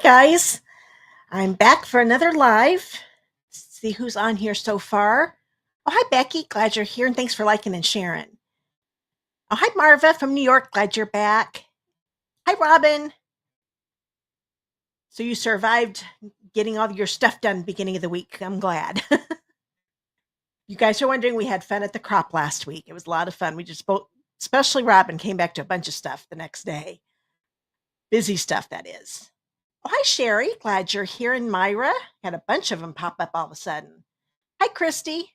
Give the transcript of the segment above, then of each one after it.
guys, I'm back for another live. See who's on here so far. Oh, hi, Becky. Glad you're here and thanks for liking and sharing. Oh, hi, Marva from New York. Glad you're back. Hi, Robin. So you survived getting all your stuff done beginning of the week. I'm glad. You guys are wondering, we had fun at the crop last week. It was a lot of fun. We just both, especially Robin, came back to a bunch of stuff the next day. Busy stuff, that is. Oh, hi, Sherry. Glad you're here. And Myra. Had a bunch of them pop up all of a sudden. Hi, Christy.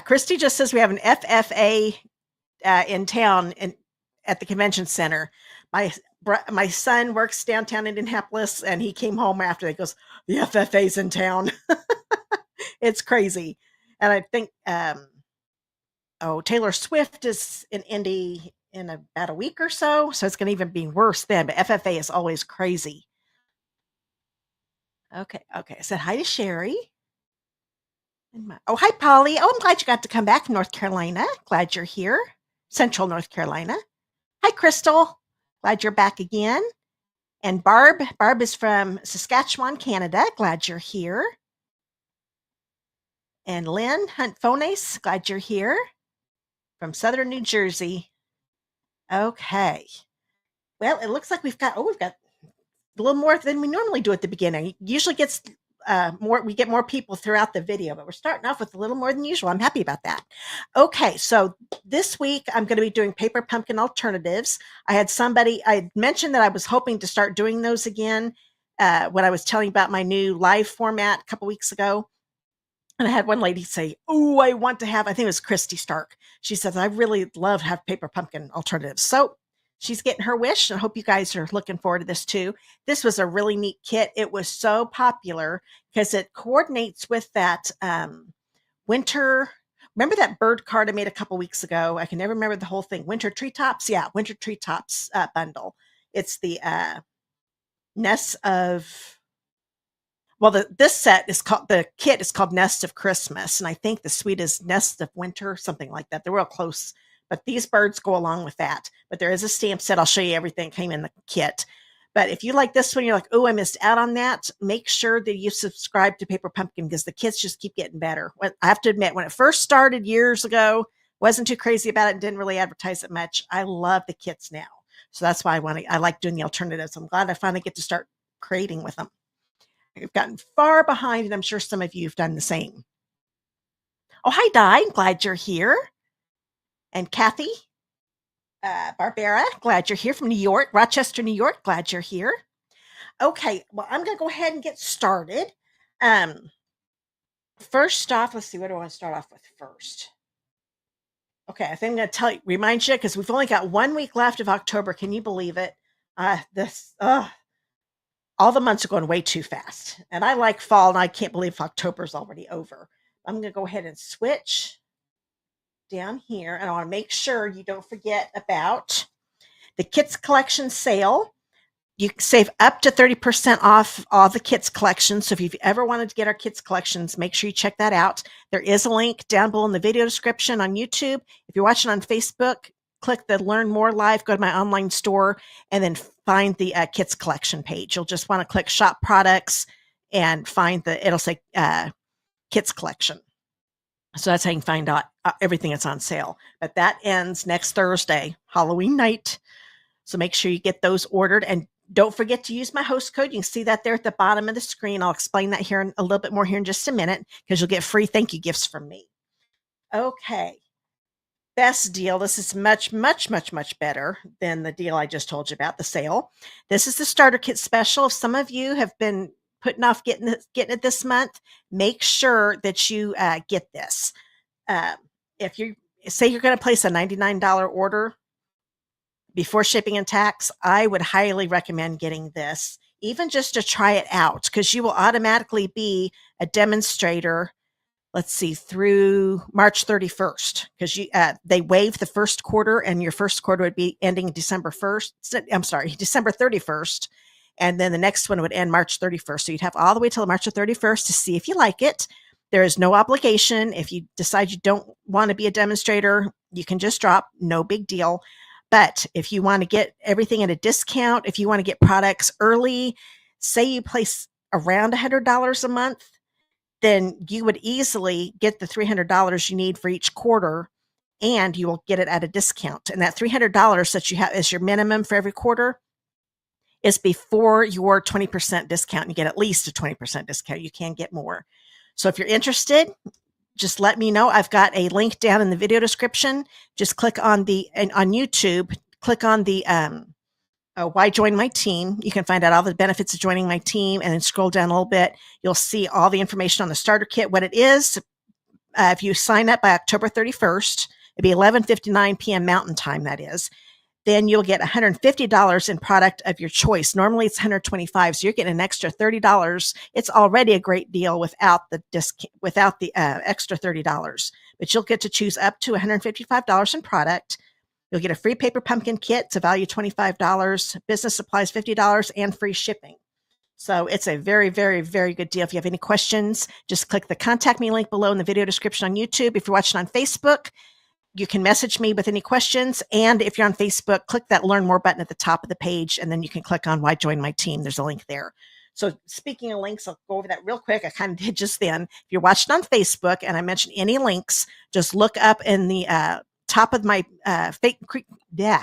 Christy just says we have an FFA in town at the convention center. My son works downtown Indianapolis, and he came home after. He goes, "The FFA's in town." It's crazy, and I think Taylor Swift is in Indy in about a week or so, so it's going to even be worse then. But FFA is always crazy. Okay. I said hi to Sherry. Oh, hi, Polly. Oh, I'm glad you got to come back from North Carolina. Glad you're here. Central North Carolina. Hi, Crystal. Glad you're back again. And Barb. Barb is from Saskatchewan, Canada. Glad you're here. And Lynn Hunt-Fones. Glad you're here. From Southern New Jersey. Okay. Well, it looks like we've got a little more than we normally do at the beginning. It usually gets we get more people throughout the video, but we're starting off with a little more than usual. I'm happy about that. Okay, so this week I'm going to be doing paper pumpkin alternatives. I mentioned that I was hoping to start doing those again when I was telling about my new live format a couple weeks ago. And I had one lady say, "Oh, I want to have," I think it was Christy Stark. She says, "I really love to have paper pumpkin alternatives." So she's getting her wish. I hope you guys are looking forward to this too. This was a really neat kit. It was so popular because it coordinates with that winter. Remember that bird card I made a couple weeks ago? I can never remember the whole thing. Winter treetops. Yeah, winter treetops bundle. It's the nests of. Well, this set is called, the kit is called Nest of Christmas. And I think the suite is Nest of Winter, something like that. They're real close, but these birds go along with that. But there is a stamp set. I'll show you everything that came in the kit. But if you like this one, you're like, "Oh, I missed out on that." Make sure that you subscribe to Paper Pumpkin because the kits just keep getting better. I have to admit, when it first started years ago, wasn't too crazy about it and didn't really advertise it much. I love the kits now. So that's why I like doing the alternatives. I'm glad I finally get to start creating with them. I've gotten far behind, and I'm sure some of you have done the same. Oh, hi, Di. I'm glad you're here. And Kathy, Barbara, glad you're here from New York, Rochester, New York. Glad you're here. Okay, well, I'm going to go ahead and get started. First off, let's see, what do I want to start off with first? Okay, I think I'm going to remind you, because we've only got 1 week left of October. Can you believe it? All the months are going way too fast. And I like fall, and I can't believe October's already over. I'm going to go ahead and switch down here, and I want to make sure you don't forget about the Kits Collection sale. You can save up to 30% off all the Kits collections. So if you've ever wanted to get our Kits collections, make sure you check that out. There is a link down below in the video description on YouTube. If you're watching on Facebook, click the Learn More Live, go to my online store, and then find the Kits collection page. You'll just want to click Shop Products and find it'll say Kits collection. So that's how you can find out everything that's on sale. But that ends next Thursday, Halloween night. So make sure you get those ordered. And don't forget to use my host code. You can see that there at the bottom of the screen. I'll explain that here a little bit more here in just a minute, because you'll get free thank you gifts from me. Okay. Best deal. This is much, much, much, much better than the deal I just told you about, the sale. This is the starter kit special. If some of you have been putting off getting it this month, make sure that you get this. If you say you're going to place a $99 order before shipping and tax, I would highly recommend getting this, even just to try it out, because you will automatically be a demonstrator. Let's see, through March 31st, because they waive the first quarter, and your first quarter would be ending December 31st. And then the next one would end March 31st. So you'd have all the way till March 31st to see if you like it. There is no obligation. If you decide you don't want to be a demonstrator, you can just drop, no big deal. But if you want to get everything at a discount, if you want to get products early, say you place around $100 a month, then you would easily get the $300 you need for each quarter, and you will get it at a discount. And that $300 that you have as your minimum for every quarter is before your 20% discount. You get at least a 20% discount. You can get more. So if you're interested, just let me know. I've got a link down in the video description. Just click on on YouTube, click on the why join my team. You can find out all the benefits of joining my team, and then scroll down a little bit. You'll see all the information on the starter kit, what it is. If you sign up by October 31st, it'd be 11:59 p.m. Mountain Time, that is. Then you'll get $150 in product of your choice. Normally it's $125, so you're getting an extra $30. It's already a great deal without the extra $30, but you'll get to choose up to $155 in product. You'll get a free paper pumpkin kit. It's a value $25, business supplies $50, and free shipping. So it's a very, very, very good deal. If you have any questions, just click the contact me link below in the video description on YouTube. If you're watching on Facebook, you can message me with any questions. And if you're on Facebook, click that learn more button at the top of the page, and then you can click on why join my team. There's a link there. So speaking of links, I'll go over that real quick. I kind of did just then. If you're watching on Facebook and I mentioned any links, just look up in the top of my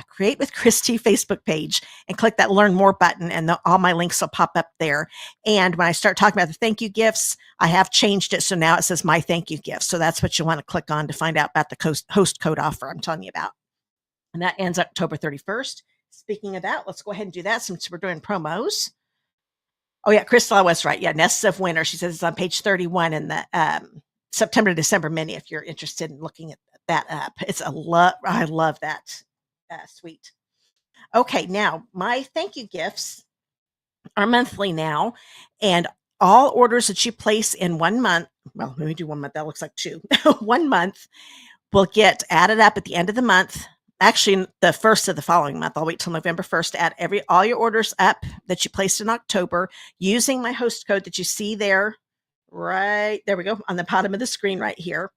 Create with Christy Facebook page and click that learn more button, and all my links will pop up there. And when I start talking about the thank you gifts, I have changed it. So now it says my thank you gifts. So that's what you want to click on to find out about the host code offer I'm telling you about. And that ends October 31st. Speaking of that, let's go ahead and do that since we're doing promos. Oh yeah, Crystal was right. Yeah, Nests of Winter. She says it's on page 31 in the September to December mini if you're interested in looking at that up. It's I love that suite. Okay, now my thank you gifts are monthly now, and all orders that you place in 1 month, well, let me do 1 month, that looks like 2, 1 month will get added up at the end of the month. Actually, the first of the following month. I'll wait till November 1st to add all your orders up that you placed in October using my host code that you see there. Right there we go on the bottom of the screen right here.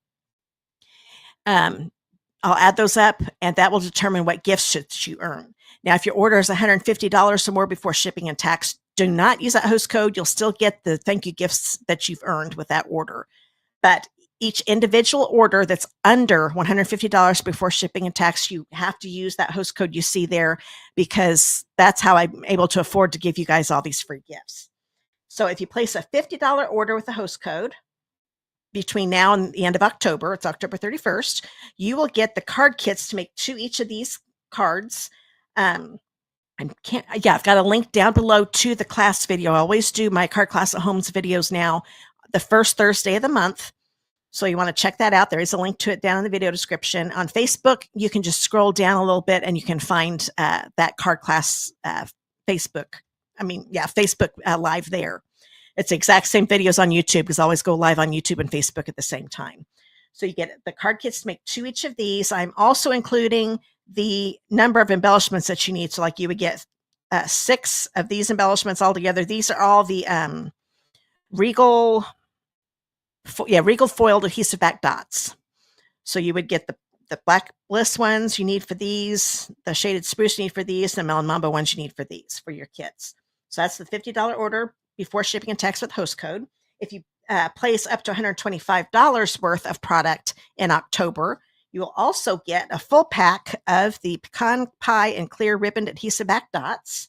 I'll add those up, and that will determine what gifts should you earn. Now, if your order is $150 or more before shipping and tax, do not use that host code. You'll still get the thank you gifts that you've earned with that order. But each individual order that's under $150 before shipping and tax, you have to use that host code you see there, because that's how I'm able to afford to give you guys all these free gifts. So if you place a $50 order with the host code between now and the end of October, it's October 31st, you will get the card kits to make each of these cards. I've got a link down below to the class video. I always do my card class at homes videos now, the first Thursday of the month. So you want to check that out. There is a link to it down in the video description. On Facebook, you can just scroll down a little bit and you can find that card class Facebook Live there. It's the exact same videos on YouTube, because I always go live on YouTube and Facebook at the same time. So you get the card kits to make 2 each of these. I'm also including the number of embellishments that you need. So like you would get 6 of these embellishments all together. These are all the Regal foiled adhesive back dots. So you would get the Black Bliss ones you need for these, the Shaded Spruce you need for these, the Melon Mambo ones you need for these, for your kits. So that's the $50 order before shipping and tax with host code. If you place up to $125 worth of product in October, you will also get a full pack of the pecan pie and clear ribboned adhesive back dots.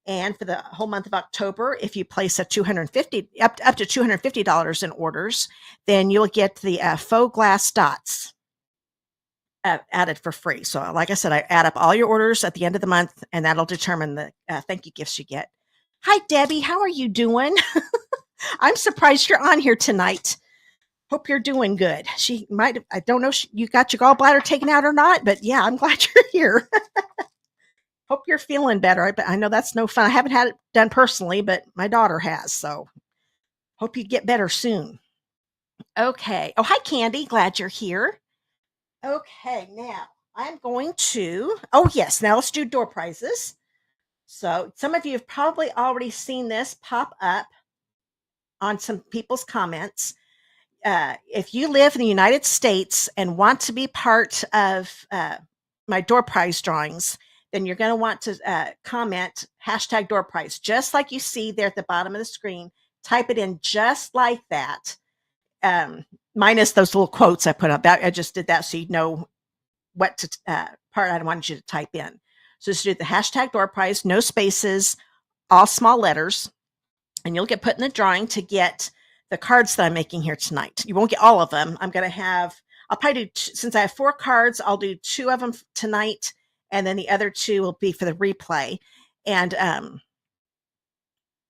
And for the whole month of October, if you place up to $250 in orders, then you'll get the faux glass dots added for free. So like I said, I add up all your orders at the end of the month, and that'll determine the thank you gifts you get. Hi, Debbie. How are you doing? I'm surprised you're on here tonight. Hope you're doing good. I don't know if you got your gallbladder taken out or not, but yeah, I'm glad you're here. Hope you're feeling better. I know that's no fun. I haven't had it done personally, but my daughter has. So hope you get better soon. Okay. Oh, hi, Candy. Glad you're here. Okay. Now I'm going to, now let's do door prizes. So some of you have probably already seen this pop up on some people's comments. If you live in the United States and want to be part of my door prize drawings, then you're going to want to comment hashtag door prize, just like you see there at the bottom of the screen. Type it in just like that, minus those little quotes I put up. I just did that so you know what part I wanted you to type in. So just do the hashtag door prize, no spaces, all small letters, and you'll get put in the drawing to get the cards that I'm making here tonight. You won't get all of them. I'll probably do, since I have 4 cards, I'll do 2 of them tonight, and then the other 2 will be for the replay. And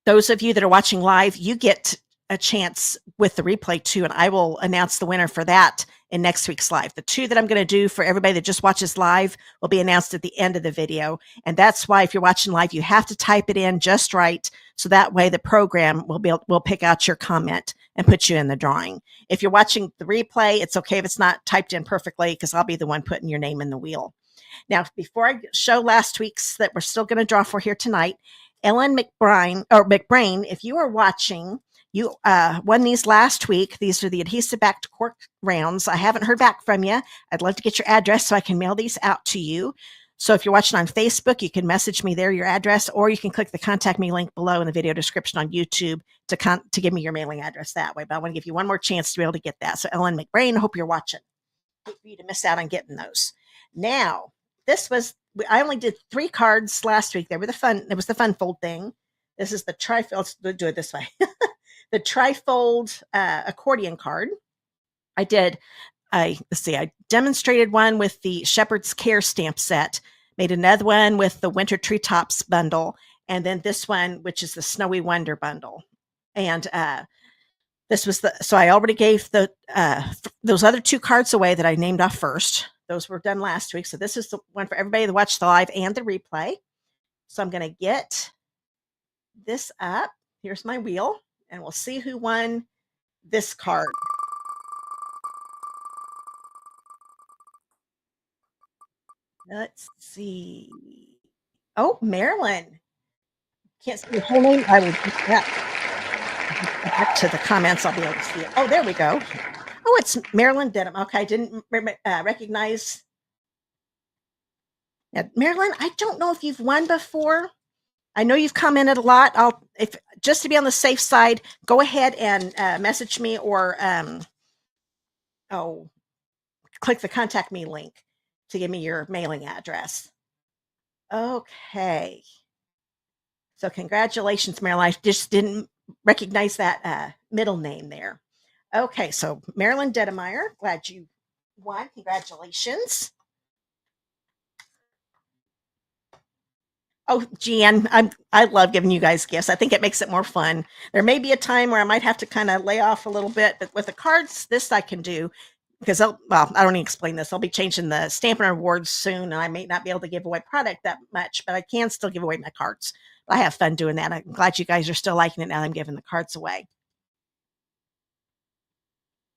those of you that are watching live, you get a chance with the replay too, and I will announce the winner for that in next week's live. The 2 that I'm going to do for everybody that just watches live will be announced at the end of the video. And that's why if you're watching live, you have to type it in just right. So that way the program will pick out your comment and put you in the drawing. If you're watching the replay, it's okay if it's not typed in perfectly, because I'll be the one putting your name in the wheel. Now, before I show last week's that we're still going to draw for here tonight, Ellen McBrain, if you are watching, you won these last week. These are the adhesive backed cork rounds. I haven't heard back from you. I'd love to get your address so I can mail these out to you. So if you're watching on Facebook, you can message me there, your address, or you can click the contact me link below in the video description on YouTube to give me your mailing address that way. But I want to give you one more chance to be able to get that. So Ellen McBrain, I hope you're watching. Hate for you to miss out on getting those. Now, I only did 3 cards last week. It was the fun fold thing. This is the trifold. Let's do it this way. The trifold accordion card. I demonstrated one with the Shepherd's Care stamp set, made another one with the Winter Treetops bundle, and then this one, which is the Snowy Wonder bundle. And so I already gave those other 2 cards away that I named off first. Those were done last week. So this is the one for everybody that watched the live and the replay. So I'm going to get this up. Here's my wheel, and we'll see who won this card. Let's see. Oh, Marilyn. Can't see your whole name. I will do that. Back to the comments, I'll be able to see it. Oh, there we go. Oh, it's Marilyn Denham. Okay, I didn't recognize. Now, Marilyn, I don't know if you've won before. I know you've commented a lot. If just to be on the safe side, go ahead and message me or click the contact me link to give me your mailing address. Okay. So congratulations, Marilyn. I just didn't recognize that middle name there. Okay, so Marilyn Dedemeyer, glad you won. Congratulations. Oh, Jan, I love giving you guys gifts. I think it makes it more fun. There may be a time where I might have to kind of lay off a little bit, but with the cards, this I can do because I don't need to explain this. I'll be changing the Stampin' Awards soon, and I may not be able to give away product that much, but I can still give away my cards. I have fun doing that. I'm glad you guys are still liking it now that I'm giving the cards away.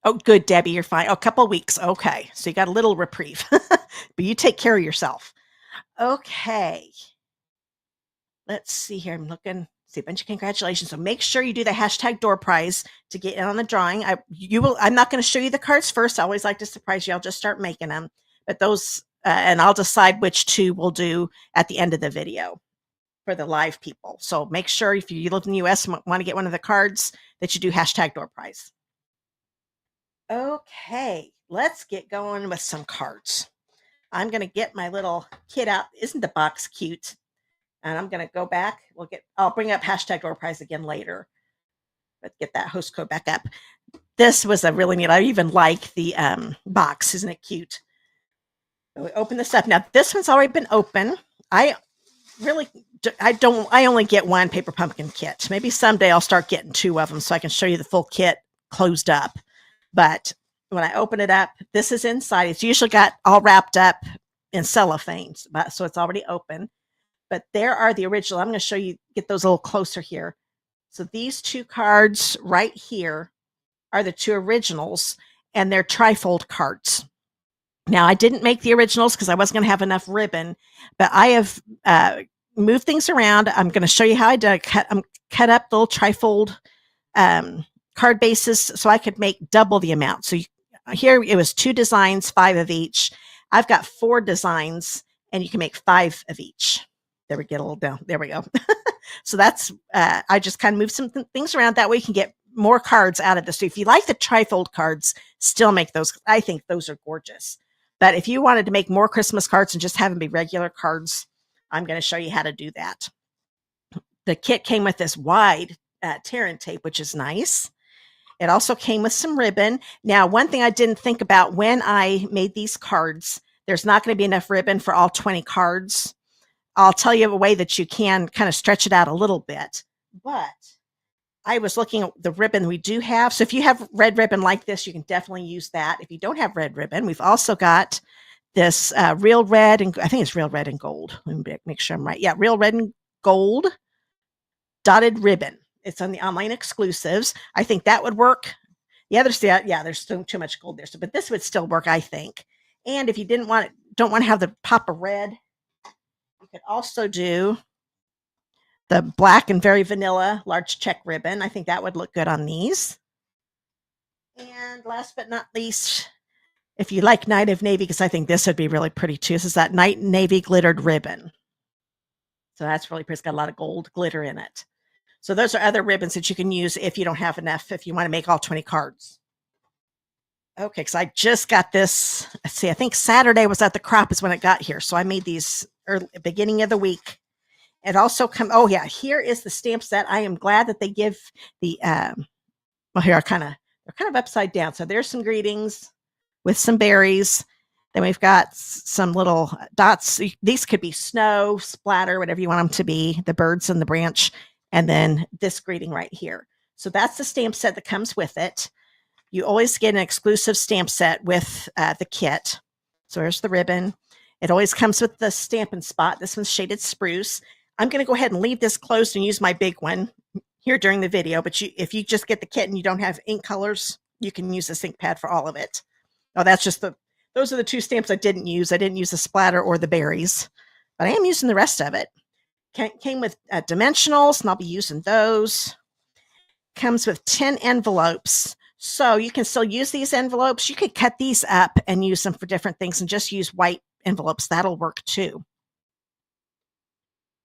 Oh, good, Debbie, you're fine. Oh, a couple of weeks. Okay, so you got a little reprieve, but you take care of yourself. Okay. Let's see here. I'm looking. See a bunch of congratulations. So make sure you do the hashtag door prize to get in on the drawing. I'm not going to show you the cards first. I always like to surprise you. I'll just start making them. But those, and I'll decide which 2 we'll do at the end of the video for the live people. So make sure if you live in the US and want to get one of the cards that you do hashtag door prize. Okay, let's get going with some cards. I'm going to get my little kit out. Isn't the box cute? And I'm going to go back. I'll bring up hashtag door prize again later. But get that host code back up. This was a really neat. I even like the box. Isn't it cute? So we open this up. Now this one's already been open. I only get 1 paper pumpkin kit. Maybe someday I'll start getting 2 of them so I can show you the full kit closed up. But when I open it up, this is inside. It's usually got all wrapped up in cellophane, so it's already open. But there are the original. I'm going to show you, get those a little closer here. So these 2 cards right here are the 2 originals, and they're trifold cards. Now, I didn't make the originals because I wasn't going to have enough ribbon, but I have moved things around. I'm going to show you how I did. Cut up little trifold card bases so I could make double the amount. So here it was 2 designs, 5 of each. I've got 4 designs, and you can make 5 of each. There we get a little down. There we go. So that's, I just kind of move some things around. That way you can get more cards out of this. So if you like the trifold cards, still make those. I think those are gorgeous. But if you wanted to make more Christmas cards and just have them be regular cards, I'm going to show you how to do that. The kit came with this wide tear-in tape, which is nice. It also came with some ribbon. Now, one thing I didn't think about when I made these cards, there's not going to be enough ribbon for all 20 cards. I'll tell you a way that you can kind of stretch it out a little bit. But I was looking at the ribbon we do have. So if you have red ribbon like this, you can definitely use that. If you don't have red ribbon, we've also got this real red, and I think it's real red and gold. Let me make sure I'm right. Yeah, real red and gold dotted ribbon. It's on the online exclusives. I think that would work. The others, yeah, there's still too much gold there. So, but this would still work, I think. And if you don't want to have the pop of red, you could also do the black and very vanilla large check ribbon. I think that would look good on these. And last but not least, if you like Night of Navy, because I think this would be really pretty too. This is that Night Navy glittered ribbon. So that's really pretty. It's got a lot of gold glitter in it. So those are other ribbons that you can use if you don't have enough, if you want to make all 20 cards. Okay, because I just got this. Let's see, I think Saturday was at the crop is when it got here. So I made these early, beginning of the week. It also oh yeah, here is the stamp set. I am glad that they give the, well, here they're kind of upside down. So there's some greetings with some berries. Then we've got some little dots. These could be snow, splatter, whatever you want them to be, the birds on the branch. And then this greeting right here. So that's the stamp set that comes with it. You always get an exclusive stamp set with the kit. So there's the ribbon. It always comes with the Stampin' Spot. This one's shaded spruce. I'm going to go ahead and leave this closed and use my big one here during the video. But if you just get the kit and you don't have ink colors, you can use this ink pad for all of it. Oh, that's just those are the 2 stamps I didn't use. I didn't use the splatter or the berries, but I am using the rest of it. Came with dimensionals, and I'll be using those. Comes with 10 envelopes. So you can still use these envelopes. You could cut these up and use them for different things and just use white envelopes. That'll work too.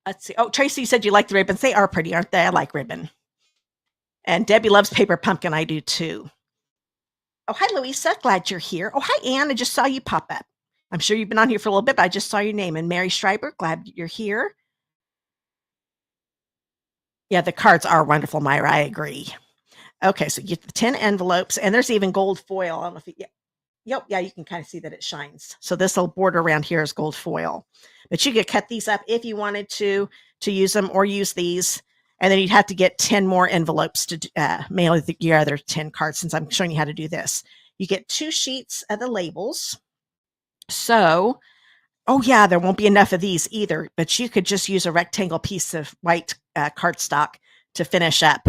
Let's see. Oh, Tracy, you said you like the ribbons. They are pretty, aren't they? I like ribbon. And Debbie loves paper pumpkin. I do too. Oh, hi, Louisa. Glad you're here. Oh, hi, Anne. I just saw you pop up. I'm sure you've been on here for a little bit, but I just saw your name. And Mary Schreiber, glad you're here. Yeah, the cards are wonderful, Myra. I agree. Okay, so you get the 10 envelopes, and there's even gold foil. I don't know if yep, yeah, you can kind of see that it shines. So this little border around here is gold foil. But you could cut these up if you wanted to use them or use these. And then you'd have to get 10 more envelopes to mail your other 10 cards, since I'm showing you how to do this. You get 2 sheets of the labels. So, oh yeah, there won't be enough of these either, but you could just use a rectangle piece of white cardstock to finish up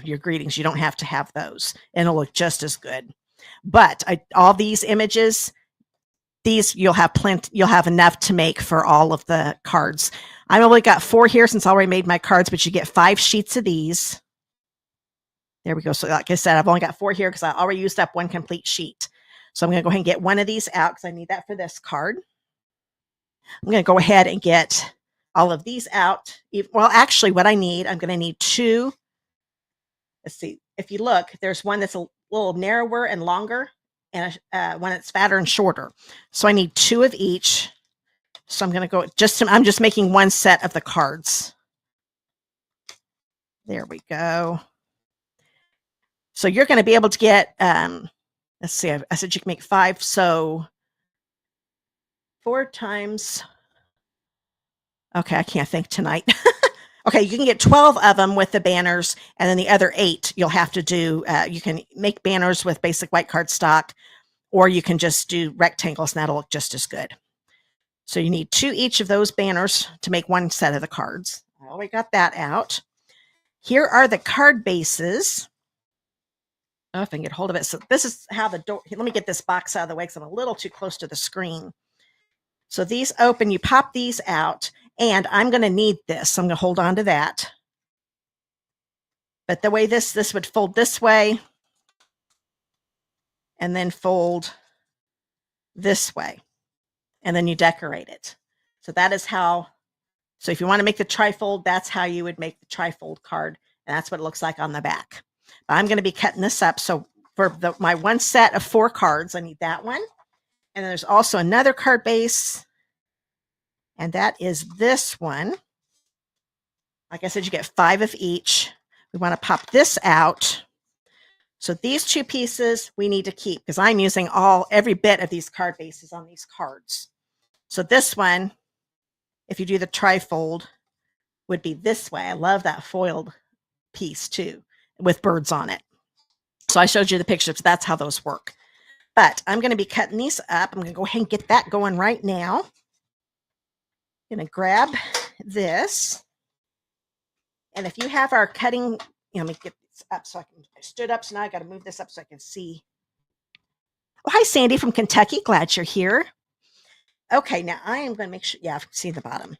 your greetings. You don't have to have those, and it'll look just as good. But all these images, these you'll have enough to make for all of the cards. I've only got 4 here since I already made my cards, but you get 5 sheets of these. There we go. So like I said, I've only got 4 here because I already used up 1 complete sheet. So I'm going to go ahead and get one of these out because I need that for this card. I'm going to go ahead and get all of these out. Well, actually, what I need, I'm going to need 2. Let's see. If you look, there's one that's a little narrower and longer, and one that's fatter and shorter. So I need 2 of each. So I'm going to go I'm just making 1 set of the cards. There we go. So you're going to be able to get, let's see, I said you can make 5. So 4 times, okay, I can't think tonight. Okay, you can get 12 of them with the banners, and then the other 8 you'll have to do, you can make banners with basic white cardstock, or you can just do rectangles, and that'll look just as good. So you need 2 each of those banners to make 1 set of the cards. Oh, we got that out. Here are the card bases. Oh, if I can get hold of it. So this is how the door, let me get this box out of the way because I'm a little too close to the screen. So these open, you pop these out, and I'm going to need this. So I'm going to hold on to that. But the way this would fold this way and then fold this way. and then you decorate it. So that is how, so if you want to make the trifold, that's how you would make the trifold card. And that's what it looks like on the back. But I'm going to be cutting this up. So for my one set of 4 cards, I need that one. And then there's also another card base. And that is this one. Like I said, you get 5 of each. We want to pop this out. So these 2 pieces we need to keep because I'm using every bit of these card bases on these cards. So this one, if you do the trifold, would be this way. I love that foiled piece too, with birds on it. So I showed you the pictures. That's how those work. But I'm going to be cutting these up. I'm going to go ahead and get that going right now. I'm going to grab this. And if you have our cutting, let me get this up so I stood up. So now I got to move this up so I can see. Oh, hi, Sandy from Kentucky. Glad you're here. Okay, now I am going to make sure, I can see the bottom.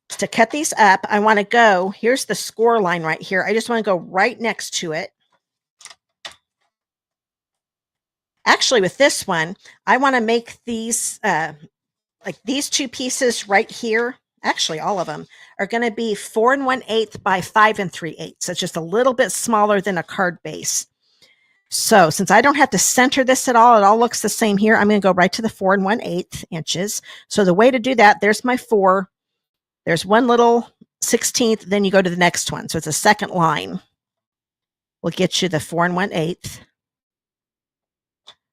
To cut these up, I want to go, here's the score line right here. I just want to go right next to it. Actually, with this one, I want to make these, like these 2 pieces right here. Actually, all of them are going to be 4 1/8 by 5 3/8. So it's just a little bit smaller than a card base. So since I don't have to center this at all, it all looks the same here. I'm going to go right to the 4 1/8 inches. So the way to do that, there's my 4. There's one little 16th, then you go to the next one. So it's a second line. We'll get you the 4 1/8.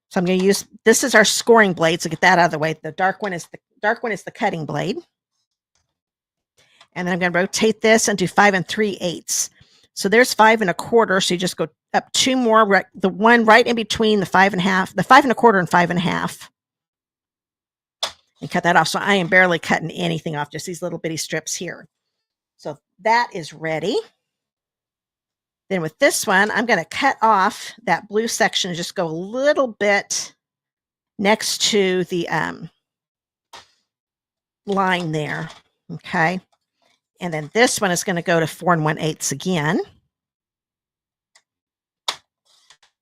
So I'm going to use, this is our scoring blade. So get that out of the way. The dark one is the cutting blade. And then I'm going to rotate this and do 5 3/8. So there's 5 1/4. So you just go up 2 more, the one right in between the 5 1/2, the 5 1/4 and 5 1/2. And cut that off. So I am barely cutting anything off, just these little bitty strips here. So that is ready. Then with this one, I'm going to cut off that blue section and just go a little bit next to the line there. Okay. And then this one is going to go to 4 1/8 again. So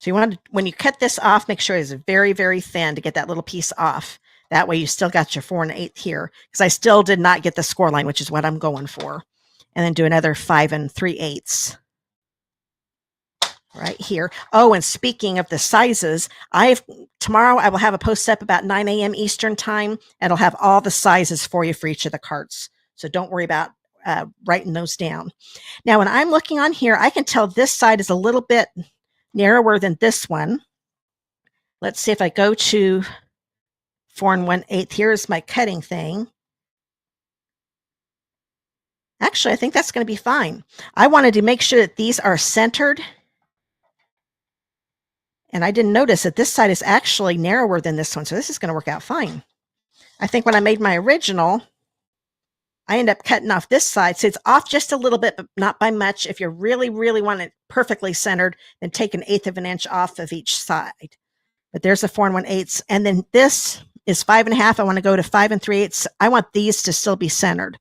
you want to, when you cut this off, make sure it's very, very thin to get that little piece off. That way you still got your 4 1/8 here, because I still did not get the score line, which is what I'm going for. And then do another 5 3/8 right here. Oh, and speaking of the sizes, tomorrow I will have a post up about 9 a.m. Eastern time, and it'll have all the sizes for you for each of the cards. So don't worry about writing those down. Now, when I'm looking on here, I can tell this side is a little bit narrower than this one. Let's see if I go to 4 1/8. Here's my cutting thing. Actually, I think that's going to be fine. I wanted to make sure that these are centered. And I didn't notice that this side is actually narrower than this one. So this is going to work out fine. I think when I made my original, I end up cutting off this side. So it's off just a little bit, but not by much. If you really, really want it perfectly centered, then take 1/8 of an inch off of each side. But there's a 4 1/8. And then this is 5 1/2. I want to go to 5 3/8. I want these to still be centered.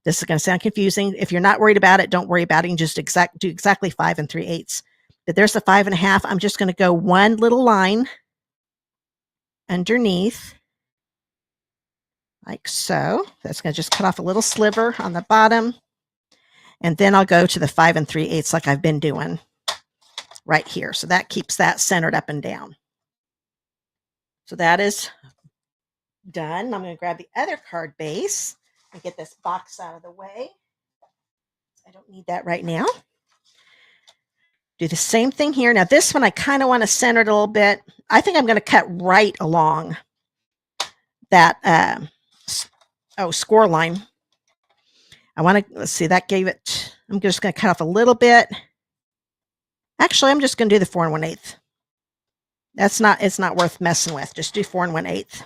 This is going to sound confusing. If you're not worried about it, don't worry about it. You can just do exactly 5 3/8. But there's the 5 1/2. I'm just going to go one little line underneath, like so. That's going to just cut off a little sliver on the bottom. And then I'll go to the 5 3/8 like I've been doing right here. So that keeps that centered up and down. So that is done. I'm going to grab the other card base and get this box out of the way. I don't need that right now. Do the same thing here. Now this one, I kind of want to center it a little bit. I think I'm going to cut right along that score line. I want to, let's see, that gave it, I'm just going to cut off a little bit. Actually, I'm just going to do the 4 1/8. It's not worth messing with. Just do 4 1/8.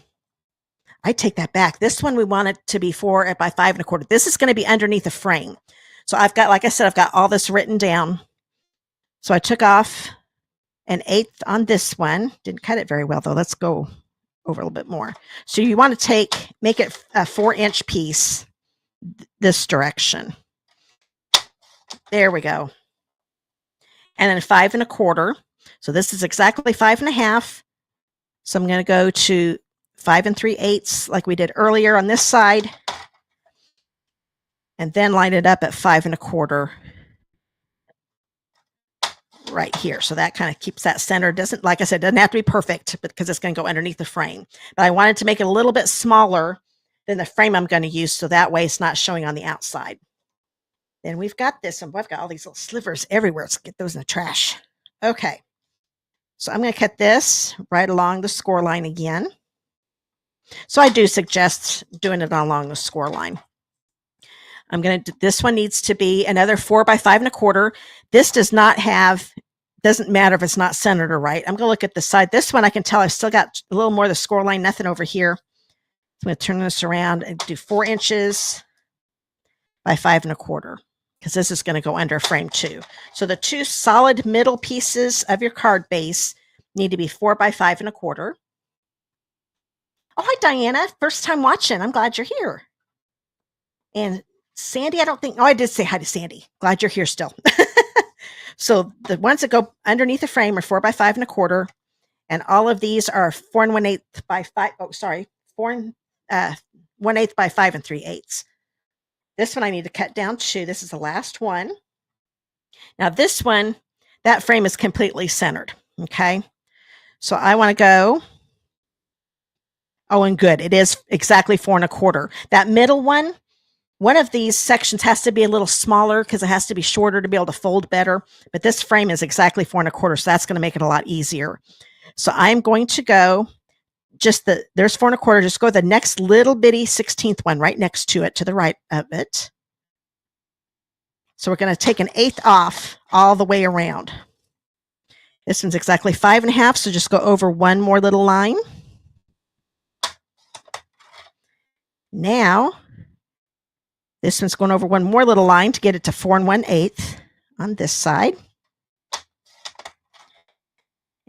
I take that back. This one we want it to be 4 by 5 1/4. This is going to be underneath the frame. So I've got, like I said, I've got all this written down. So I took off 1/8 on this one. Didn't cut it very well though. Let's go over a little bit more. So you want to make it a 4-inch piece this direction. There we go. And then 5 1/4. So this is exactly 5 1/2. So I'm going to go to 5 3/8 like we did earlier on this side, and then line it up at 5 1/4 right here. So that kind of keeps that center. Doesn't, like I said, doesn't have to be perfect because it's going to go underneath the frame. But I wanted to make it a little bit smaller than the frame I'm going to use, so that way it's not showing on the outside. Then we've got this, and I've got all these little slivers everywhere. Let's get those in the trash. Okay. So I'm going to cut this right along the score line again. So I do suggest doing it along the score line. I'm going to, this one needs to be another 4 by 5 1/4. This does not have, doesn't matter if it's not centered or right. I'm going to look at the side. This one I can tell I've still got a little more of the score line, nothing over here. So I'm going to turn this around and do 4 inches by 5 1/4 because this is going to go under frame 2. So the two solid middle pieces of your card base need to be 4 by 5 1/4. Oh, hi, Diana. First time watching. I'm glad you're here. And Sandy, I don't think, oh, I did say hi to Sandy. Glad you're here still. So the ones that go underneath the frame are 4 by 5 1/4. And all of these are 4 1/8 by 5. Oh, sorry. 4 1/8 by 5 3/8. This one I need to cut down to. This is the last one. Now this one, that frame is completely centered. Okay. So I want to go. Oh, and good. It is exactly 4 1/4. That middle one of these sections has to be a little smaller because it has to be shorter to be able to fold better. But this frame is exactly 4 1/4. So that's going to make it a lot easier. So I'm going to go just there's 4 1/4. Just go the next little bitty 16th one right next to it, to the right of it. So we're going to take 1/8 off all the way around. This one's exactly 5 1/2. So just go over one more little line. Now, this one's going over one more little line to get it to 4 1/8 on this side.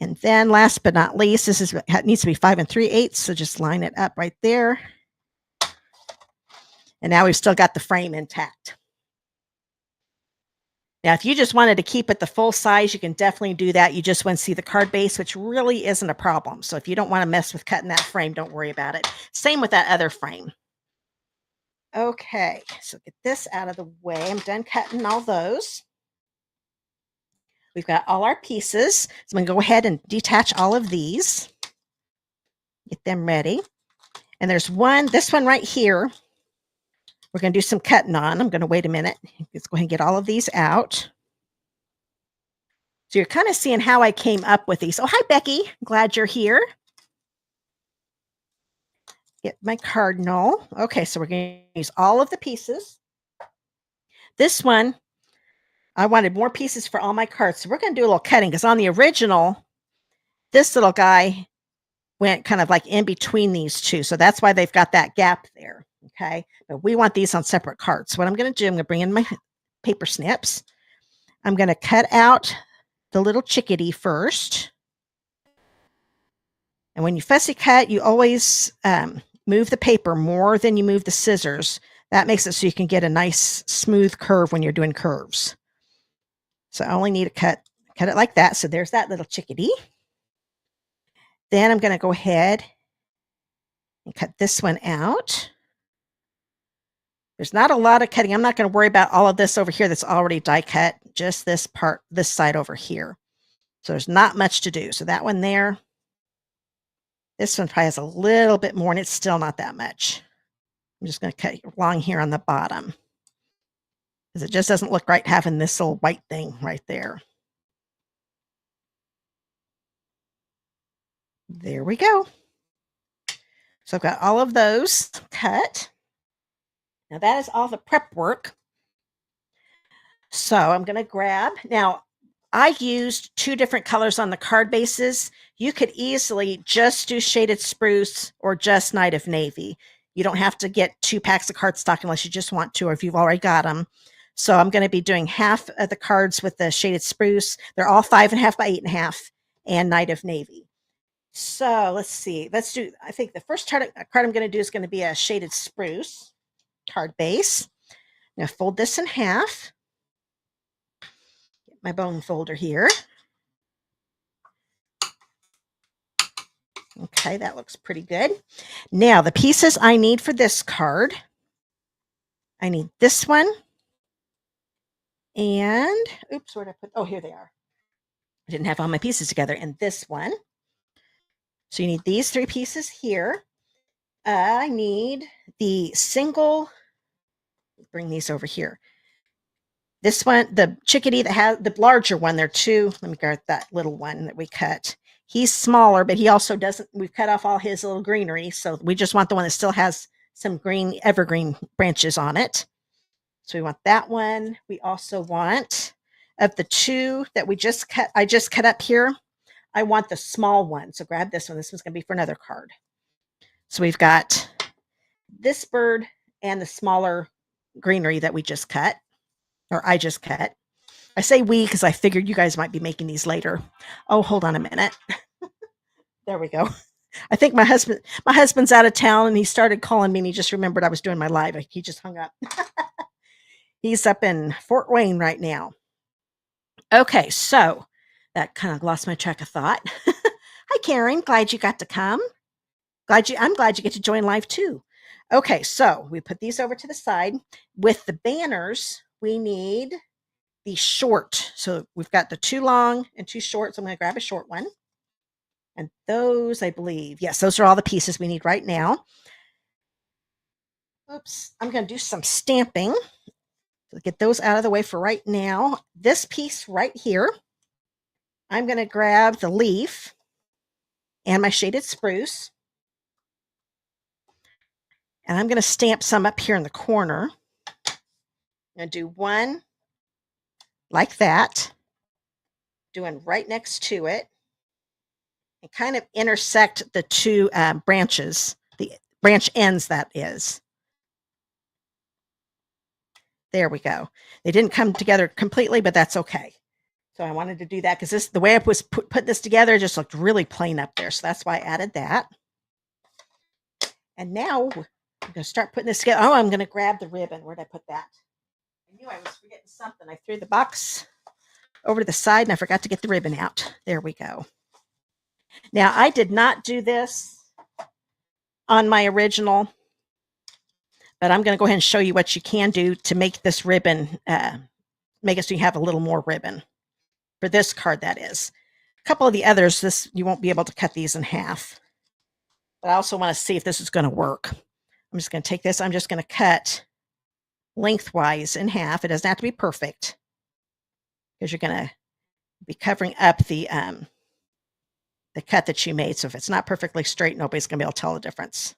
And then last but not least, this is, it needs to be 5 3/8. So just line it up right there. And now we've still got the frame intact. Now, if you just wanted to keep it the full size, you can definitely do that. You just want to see the card base, which really isn't a problem. So if you don't want to mess with cutting that frame, don't worry about it. Same with that other frame. Okay, so get this out of the way. I'm done cutting all those. We've got all our pieces. So I'm going to go ahead and detach all of these. Get them ready. And there's this one right here. We're going to do some cutting on. I'm going to wait a minute. Let's go ahead and get all of these out. So you're kind of seeing how I came up with these. Oh, hi, Becky. Glad you're here. Get my cardinal. Okay, so we're going to use all of the pieces. This one, I wanted more pieces for all my cards. So we're going to do a little cutting because on the original, this little guy went kind of like in between these two. So that's why they've got that gap there. Okay, but we want these on separate cards. So what I'm going to do, I'm going to bring in my paper snips. I'm going to cut out the little chickadee first. And when you fussy cut, you always move the paper more than you move the scissors. That makes it so you can get a nice smooth curve when you're doing curves. So I only need to cut it like that. So there's that little chickadee. Then I'm going to go ahead and cut this one out. There's not a lot of cutting. I'm not going to worry about all of this over here that's already die cut, just this part, this side over here. So there's not much to do. So that one there. This one probably has a little bit more, and it's still not that much. I'm just going to cut along here on the bottom because it just doesn't look right having this little white thing right there. There we go. So I've got all of those cut. Now that is all the prep work. So I'm going to grab, now I used 2 different colors on the card bases. You could easily just do shaded spruce or just night of navy. You don't have to get 2 packs of cardstock unless you just want to, or if you've already got them. So I'm going to be doing half of the cards with the shaded spruce. They're all 5 1/2 by 8 1/2 and night of navy. So let's see. Let's do, I think the first card I'm going to do is going to be a shaded spruce card base. I'm going to fold this in half. Get my bone folder here. Okay, that looks pretty good. Now, the pieces I need for this card, I need this one. And, oops, where'd I put, oh, here they are. I didn't have all my pieces together. And this one. So you need these 3 pieces here. I need the single, bring these over here. This one, the chickadee that has the larger one, there are 2. Let me grab that little one that we cut. He's smaller, but he also doesn't, we've cut off all his little greenery. So we just want the one that still has some green evergreen branches on it. So we want that one. We also want, of the 2 that we just cut, I just cut up here, I want the small one. So grab this one. This one's going to be for another card. So we've got this bird and the smaller greenery that we just cut, or I just cut. I say we because I figured you guys might be making these later. Oh, hold on a minute. There we go. I think my husband's out of town and he started calling me and he just remembered I was doing my live. He just hung up. He's up in Fort Wayne right now. Okay, so that kind of lost my track of thought. Hi, Karen. Glad you got to come. I'm glad you get to join live too. Okay, so we put these over to the side. With the banners, we need the short. So we've got the 2 long and 2 short. So I'm going to grab a short one. And those, I believe, yes, those are all the pieces we need right now. Oops, I'm going to do some stamping. So get those out of the way for right now. This piece right here, I'm going to grab the leaf and my shaded spruce. And I'm going to stamp some up here in the corner. I'm going to do one like that, doing right next to it, and kind of intersect the 2 branches, the branch ends that is. There we go. They didn't come together completely, but that's okay. So I wanted to do that because the way I was put this together just looked really plain up there. So that's why I added that. And now I'm going to start putting this together. Oh, I'm going to grab the ribbon. Where'd I put that? I knew I was forgetting something. I threw the box over to the side and I forgot to get the ribbon out. There we go. Now, I did not do this on my original, but I'm going to go ahead and show you what you can do to make this ribbon, make it so you have a little more ribbon. For this card, that is. A couple of the others, you won't be able to cut these in half. But I also want to see if this is going to work. I'm just going to take this. I'm just going to cut lengthwise in half. It doesn't have to be perfect because you're going to be covering up the cut that you made. So if it's not perfectly straight, nobody's going to be able to tell the difference.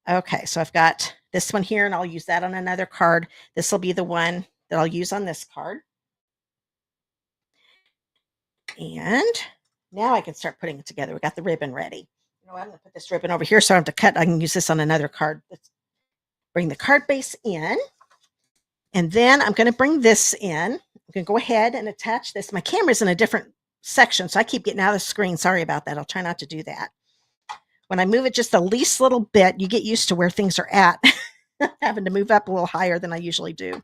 Okay, so I've got this one here, and I'll use that on another card. This will be the one that I'll use on this card. And now I can start putting it together. We got the ribbon ready. You know, I'm going to put this ribbon over here so I have to cut. I can use this on another card. Let's bring the card base in. And then I'm going to bring this in. I'm going to go ahead and attach this. My camera's in a different section, so I keep getting out of the screen. Sorry about that. I'll try not to do that. When I move it just the least little bit, you get used to where things are at. Having to move up a little higher than I usually do.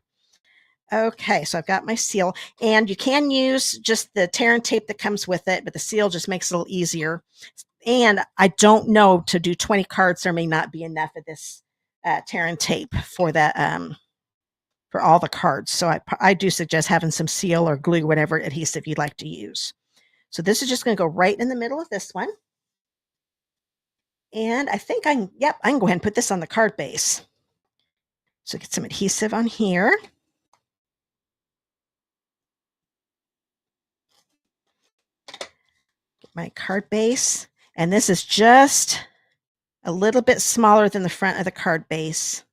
Okay, so I've got my seal, and you can use just the tear and tape that comes with it, but the seal just makes it a little easier. And I don't know, to do 20 cards, there may not be enough of this tear and tape for that, for all the cards. So I do suggest having some seal or glue, whatever adhesive you'd like to use. So this is just going to go right in the middle of this one. And I think I can go ahead and put this on the card base. So get some adhesive on here. Get my card base. And this is just a little bit smaller than the front of the card base.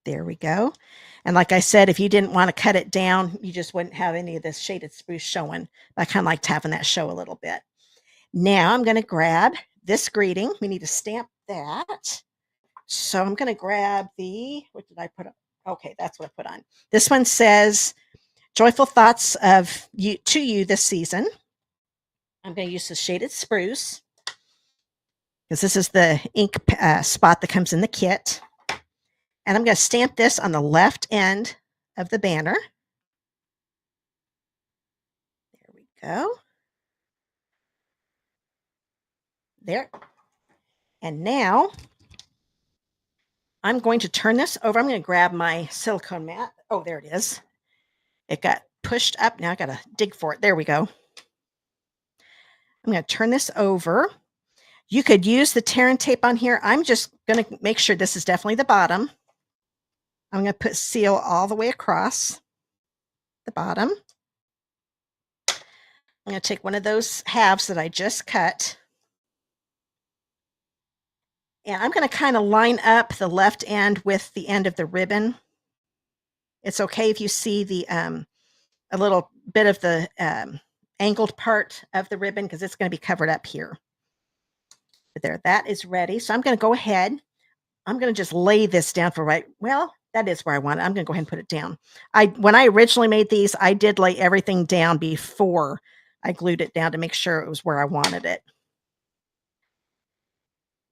There we go. And like I said, if you didn't want to cut it down, you just wouldn't have any of this shaded spruce showing. I kind of liked having that show a little bit. Now I'm going to grab this greeting. We need to stamp that. So I'm going to grab what did I put on? Okay, that's what I put on. This one says, joyful thoughts of you to you this season. I'm going to use the shaded spruce because this is the ink spot that comes in the kit. And I'm going to stamp this on the left end of the banner. There we go. There. And now I'm going to turn this over. I'm going to grab my silicone mat. Oh, there it is. It got pushed up. Now I got to dig for it. There we go. I'm going to turn this over. You could use the tear and tape on here. I'm just going to make sure this is definitely the bottom. I'm going to put seal all the way across the bottom. I'm going to take one of those halves that I just cut. And I'm going to kind of line up the left end with the end of the ribbon. It's okay if you see the a little bit of the angled part of the ribbon because it's going to be covered up here. But there, that is ready. So I'm going to go ahead. I'm going to just lay this down for well, that is where I want it. I'm going to go ahead and put it down. When I originally made these, I did lay everything down before I glued it down to make sure it was where I wanted it.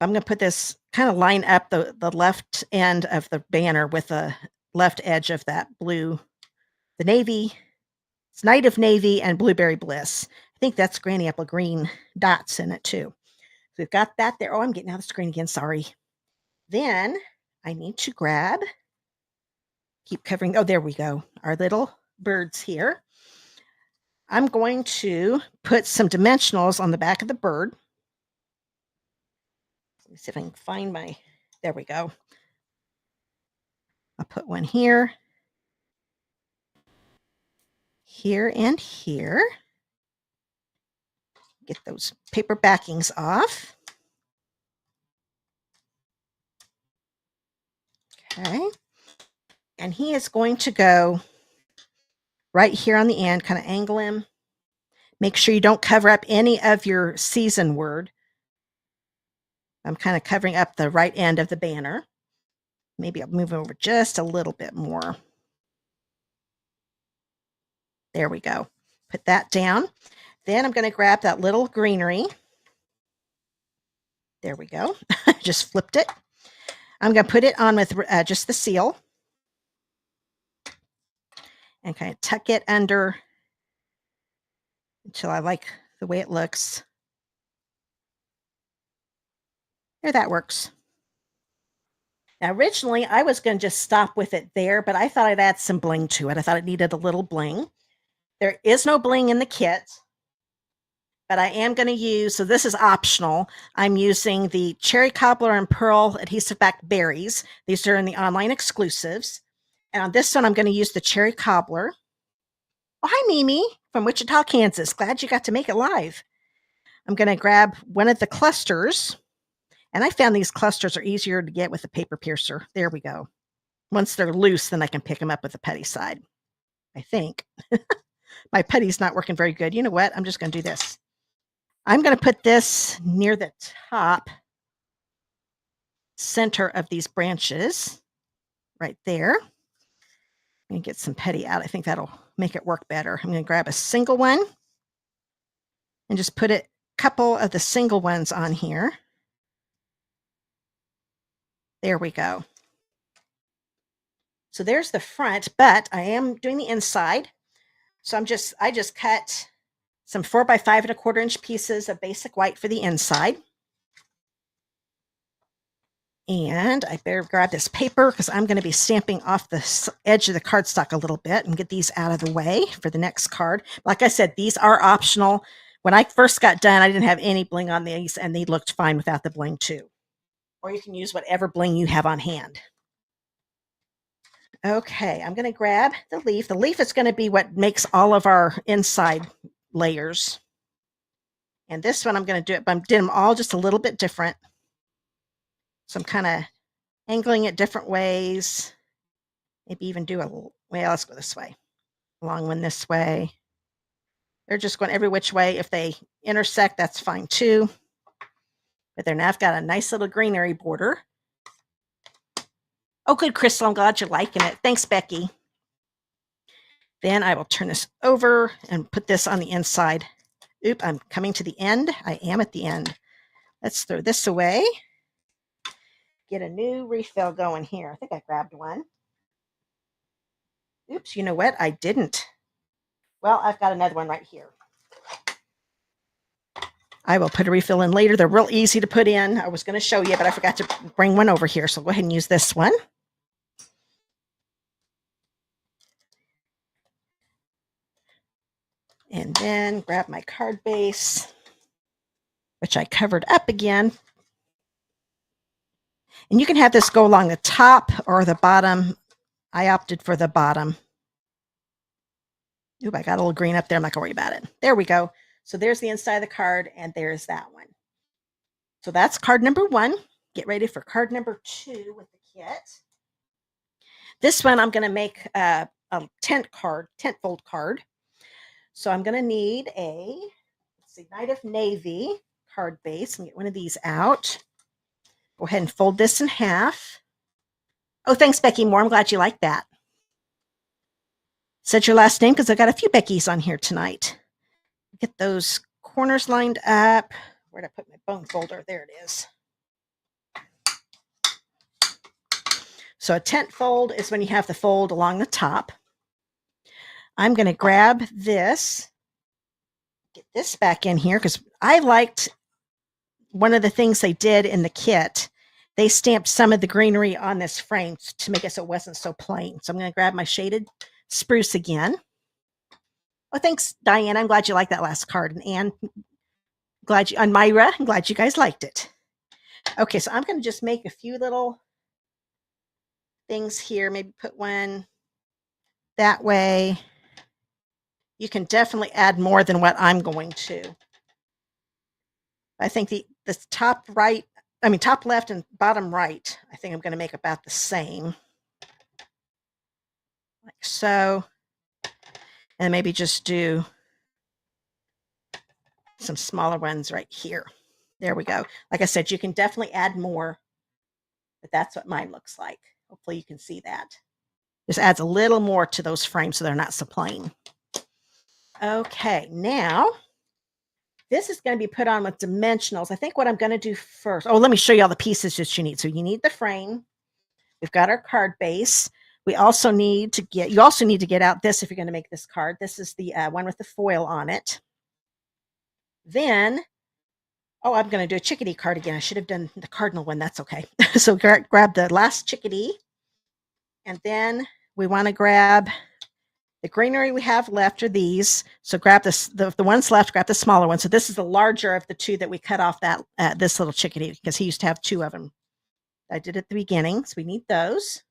I'm going to put this kind of line up the left end of the banner with the left edge of that blue, the navy. It's Night of Navy and Blueberry Bliss. I think that's Granny Apple Green dots in it too. So we've got that there. Oh, I'm getting out of the screen again. Sorry. Then I need to grab, keep covering. Oh, there we go. Our little birds here. I'm going to put some dimensionals on the back of the bird. Let me see if I can find my, there we go. I'll put one here, here, and here. Get those paper backings off. Okay. And he is going to go right here on the end, kind of angle him. Make sure you don't cover up any of your season word. I'm kind of covering up the right end of the banner. Maybe I'll move over just a little bit more. There we go. Put that down. Then I'm going to grab that little greenery. There we go. Just flipped it. I'm going to put it on with just the seal. And kind of tuck it under until I like the way it looks. There, that works. Now, originally, I was going to just stop with it there, but I thought I'd add some bling to it. I thought it needed a little bling. There is no bling in the kit, but I am going to use, so this is optional. I'm using the Cherry Cobbler and Pearl Adhesive Back Berries. These are in the online exclusives. And on this one, I'm going to use the Cherry Cobbler. Oh, hi, Mimi from Wichita, Kansas. Glad you got to make it live. I'm going to grab one of the clusters. And I found these clusters are easier to get with a paper piercer. There we go. Once they're loose, then I can pick them up with the putty side, I think. My putty's not working very good. You know what? I'm just going to do this. I'm going to put this near the top center of these branches right there. I'm going to get some putty out. I think that'll make it work better. I'm going to grab a single one and just put a couple of the single ones on here. There we go. So there's the front, but I am doing the inside. So I just cut some 4 by 5 1/4 inch pieces of basic white for the inside. And I better grab this paper because I'm going to be stamping off the edge of the cardstock a little bit and get these out of the way for the next card. Like I said, these are optional. When I first got done, I didn't have any bling on these, and they looked fine without the bling too. Or you can use whatever bling you have on hand. Okay, I'm going to grab the leaf. The leaf is going to be what makes all of our inside layers. And this one I'm going to do it, but I did them all just a little bit different. So I'm kind of angling it different ways. Maybe even do well, let's go this way. Long one this way. They're just going every which way. If they intersect, that's fine too. But there, now I've got a nice little greenery border. Oh, good, Crystal. I'm glad you're liking it. Thanks, Becky. Then I will turn this over and put this on the inside. Oop, I'm coming to the end. I am at the end. Let's throw this away. Get a new refill going here. I think I grabbed one. Oops, you know what? I didn't. Well, I've got another one right here. I will put a refill in later. They're real easy to put in. I was going to show you, but I forgot to bring one over here. So go ahead and use this one. And then grab my card base, which I covered up again. And you can have this go along the top or the bottom. I opted for the bottom. Oop, I got a little green up there. I'm not going to worry about it. There we go. So there's the inside of the card, and there's that one. So that's card number 1. Get ready for card number 2 with the kit. This one I'm going to make a tent fold card. So I'm going to need a, Night of Navy card base. Get one of these out. Go ahead and fold this in half. Oh, thanks, Becky Moore. I'm glad you like that. Said your last name because I got a few Beckys on here tonight. Get those corners lined up. Where'd I put my bone folder? There it is. So a tent fold is when you have the fold along the top. I'm going to grab this, get this back in here because I liked one of the things they did in the kit. They stamped some of the greenery on this frame to make it so it wasn't so plain. So I'm going to grab my shaded spruce again. Oh, thanks, Diane. I'm glad you liked that last card. And Anne, and Myra, I'm glad you guys liked it. Okay, so I'm going to just make a few little things here. Maybe put one that way. You can definitely add more than what I'm going to. I think the top left and bottom right, I think I'm going to make about the same. Like so. And maybe just do some smaller ones right here. There we go. Like I said, you can definitely add more, but that's what mine looks like. Hopefully you can see that. Just adds a little more to those frames so they're not so plain. Okay, now this is going to be put on with dimensionals. I think what I'm going to do first, let me show you all the pieces that you need. So you need the frame. We've got our card base. You also need to get out this if you're going to make this card. This is the one with the foil on it. Then, I'm going to do a chickadee card again. I should have done the cardinal one. That's okay. So grab the last chickadee. And then we want to grab the greenery we have left are these. So grab the ones left, grab the smaller one. So this is the larger of the two that we cut off this little chickadee because he used to have 2 of them. I did at the beginning. So we need those.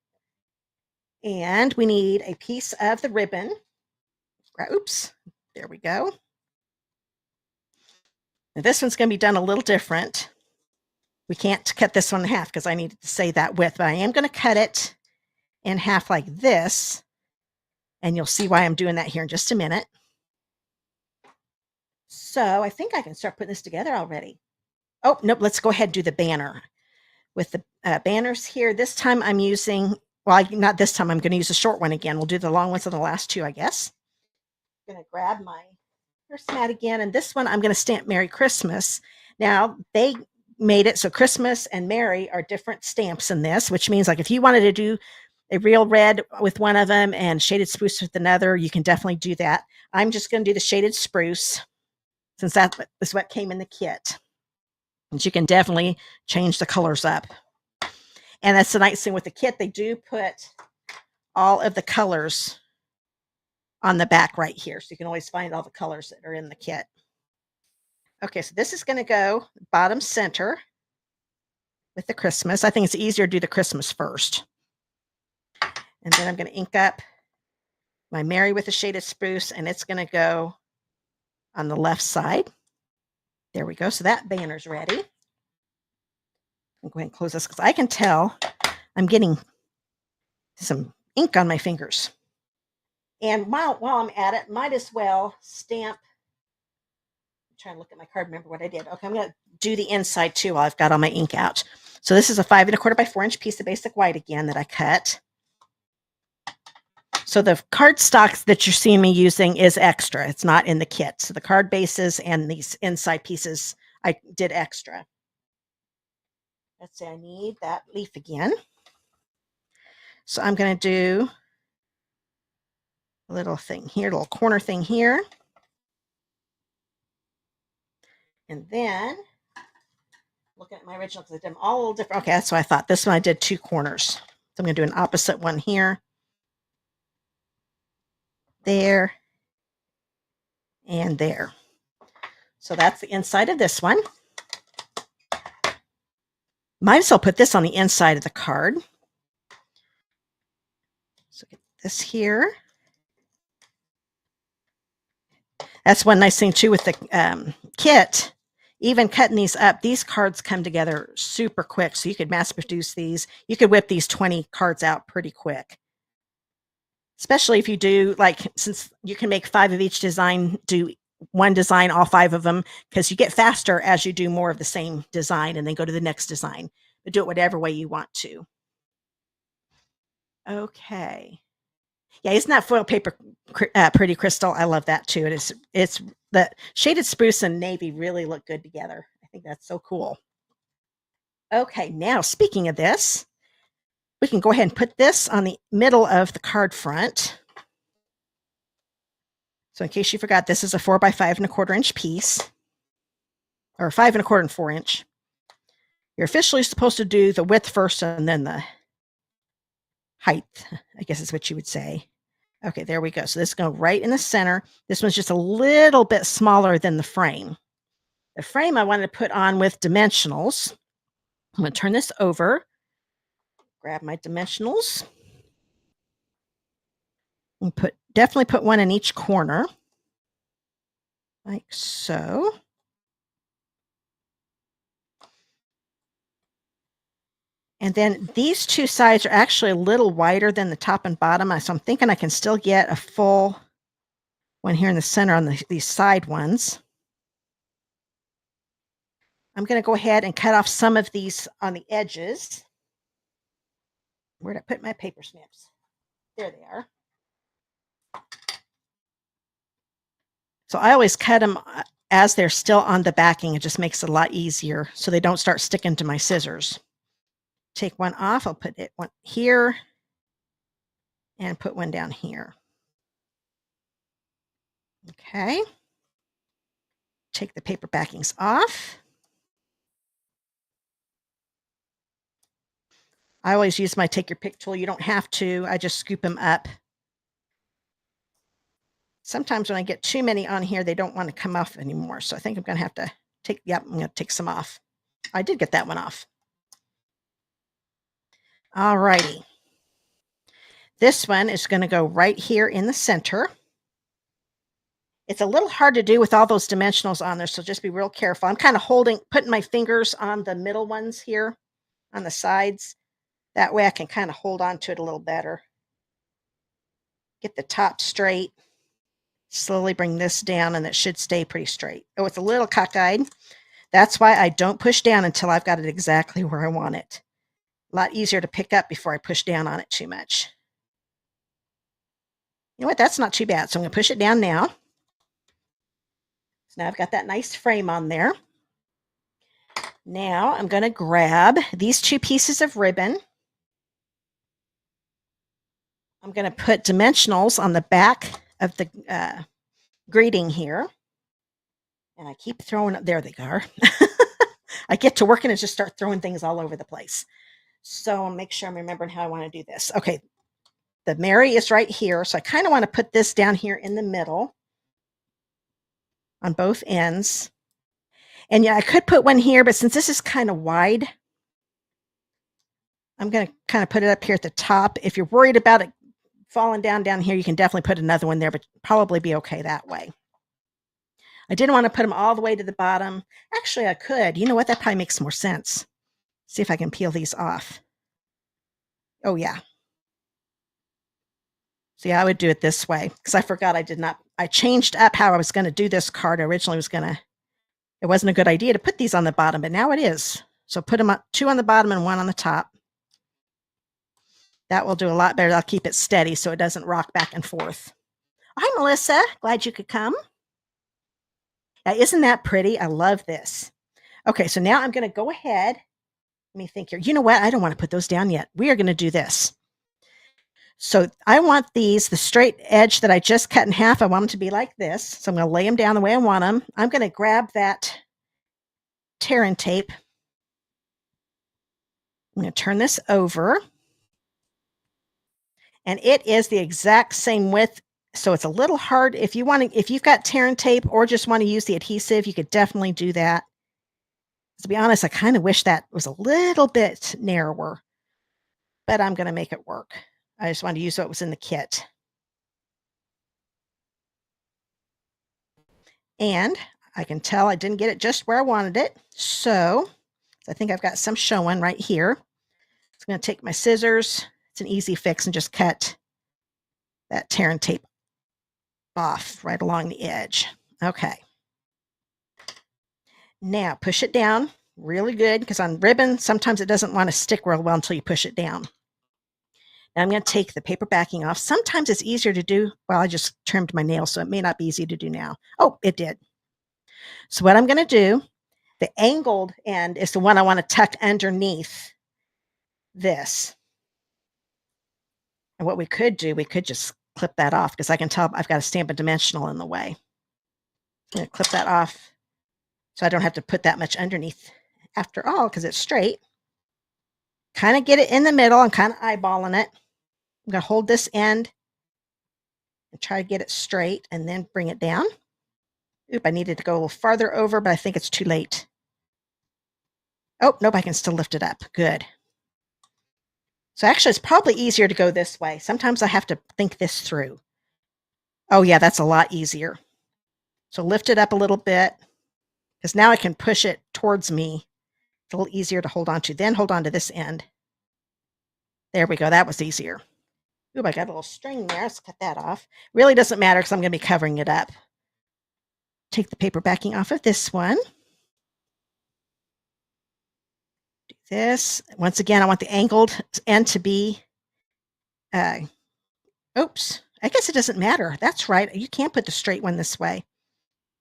And we need a piece of the ribbon. Oops, there we go. Now this one's going to be done a little different. We can't cut this one in half because I needed to say that width, but I am going to cut it in half like this. And you'll see why I'm doing that here in just a minute. So I think I can start putting this together already. Oh, nope, let's go ahead and do the banner. With the banners here, this time I'm using, not this time, I'm going to use a short one again. We'll do the long ones on the last 2, I guess. I'm going to grab my first mat again, and this one I'm going to stamp Merry Christmas. Now, they made it so Christmas and Merry are different stamps in this, which means like if you wanted to do a real red with one of them and shaded spruce with another, you can definitely do that. I'm just going to do the shaded spruce since that is what came in the kit. And you can definitely change the colors up. And that's the nice thing with the kit. They do put all of the colors on the back right here. So you can always find all the colors that are in the kit. Okay, so this is going to go bottom center with the Christmas. I think it's easier to do the Christmas first. And then I'm going to ink up my Merry with the shaded spruce, and it's going to go on the left side. There we go. So that banner's ready. I'll go ahead and close this because I can tell I'm getting some ink on my fingers. And while I'm at it, might as well stamp. I'm trying to look at my card, remember what I did. Okay, I'm going to do the inside too while I've got all my ink out. So this is a 5 1/4 by 4 inch piece of basic white again that I cut. So the cardstock that you're seeing me using is extra. It's not in the kit. So the card bases and these inside pieces, I did extra. Let's say I need that leaf again. So I'm going to do a little thing here, little corner thing here. And then, looking at my original, because I did them all a little different. Okay, that's what I thought. This one I did 2 corners. So I'm going to do an opposite one here, there, and there. So that's the inside of this one. Might as well put this on the inside of the card. So get this here. That's one nice thing too with the kit. Even cutting these up, these cards come together super quick. So you could mass produce these. You could whip these 20 cards out pretty quick. Especially if you do, like, since you can make 5 of each design, do one design, all 5 of them, because you get faster as you do more of the same design and then go to the next design. But do it whatever way you want to. Okay. Yeah, isn't that foil paper pretty, Crystal? I love that too. It's the shaded spruce and navy really look good together. I think that's so cool. Okay, now speaking of this, we can go ahead and put this on the middle of the card front. So in case you forgot, this is a 4 by 5 1/4 inch piece, or 5 1/4 and 4 inch. You're officially supposed to do the width first and then the height, I guess is what you would say. Okay, there we go. So this is going right in the center. This one's just a little bit smaller than the frame. The frame I wanted to put on with dimensionals. I'm going to turn this over, grab my dimensionals, and definitely put one in each corner, like so. And then these 2 sides are actually a little wider than the top and bottom, so I'm thinking I can still get a full one here in the center on these side ones. I'm going to go ahead and cut off some of these on the edges. Where did I put my paper snips? There they are. So I always cut them as they're still on the backing. It just makes it a lot easier so they don't start sticking to my scissors. Take one off. I'll put one here and put one down here. Okay. Take the paper backings off. I always use my take your pick tool. You don't have to. I just scoop them up. Sometimes when I get too many on here, they don't want to come off anymore. So I think I'm going to have to I'm going to take some off. I did get that one off. All righty. This one is going to go right here in the center. It's a little hard to do with all those dimensionals on there, so just be real careful. I'm kind of putting my fingers on the middle ones here on the sides. That way I can kind of hold on to it a little better. Get the top straight. Slowly bring this down, and it should stay pretty straight. Oh, it's a little cockeyed. That's why I don't push down until I've got it exactly where I want it. A lot easier to pick up before I push down on it too much. You know what? That's not too bad. So I'm going to push it down now. So now I've got that nice frame on there. Now I'm going to grab these 2 pieces of ribbon. I'm going to put dimensionals on the back of the greeting here. And I keep throwing, there they are. I get to working and just start throwing things all over the place. So I'll make sure I'm remembering how I want to do this. Okay, the Mary is right here. So I kind of want to put this down here in the middle on both ends. And yeah, I could put one here, but since this is kind of wide, I'm going to kind of put it up here at the top. If you're worried about it falling down here, you can definitely put another one there, but probably be okay that way. I didn't want to put them all the way to the bottom. Actually, I could. You know what? That probably makes more sense. See if I can peel these off. Oh, yeah. See, I would do it this way because I forgot I changed up how I was going to do this card. I originally it wasn't a good idea to put these on the bottom, but now it is. So put them 2 on the bottom and 1 on the top. That will do a lot better. I'll keep it steady so it doesn't rock back and forth. Hi, Melissa. Glad you could come. Now, isn't that pretty? I love this. Okay, so now I'm going to go ahead. Let me think here. You know what? I don't want to put those down yet. We are going to do this. So I want the straight edge that I just cut in half. I want them to be like this. So I'm going to lay them down the way I want them. I'm going to grab that tear and tape. I'm going to turn this over. And it is the exact same width. So it's a little hard. If you've got tear and tape or just want to use the adhesive, you could definitely do that. To be honest, I kind of wish that was a little bit narrower, but I'm going to make it work. I just wanted to use what was in the kit. And I can tell I didn't get it just where I wanted it. So I think I've got some showing right here. I'm going to take my scissors. It's an easy fix and just cut that tear and tape off right along the edge. Okay. Now push it down really good, because on ribbon, sometimes it doesn't want to stick real well until you push it down. Now I'm going to take the paper backing off. Sometimes it's easier to do. Well, I just trimmed my nails, so it may not be easy to do now. Oh, it did. So what I'm going to do, the angled end is the one I want to tuck underneath this. And what we could do, we could just clip that off, because I can tell I've got a Stampin' dimensional in the way. I'm going to clip that off so I don't have to put that much underneath after all, because it's straight. Kind of get it in the middle. I'm kind of eyeballing it. I'm going to hold this end and try to get it straight and then bring it down. Oop, I needed to go a little farther over, but I think it's too late. Oh, nope, I can still lift it up. Good. So actually, it's probably easier to go this way. Sometimes I have to think this through. Oh yeah, that's a lot easier. So lift it up a little bit, because now I can push it towards me. It's a little easier to hold on to. Then hold on to this end. There we go. That was easier. Ooh, I got a little string there. Let's cut that off. Really doesn't matter, because I'm going to be covering it up. Take the paper backing off of this one. Do this. Once again, I want the angled end to be, oops, I guess it doesn't matter. That's right. You can't put the straight one this way,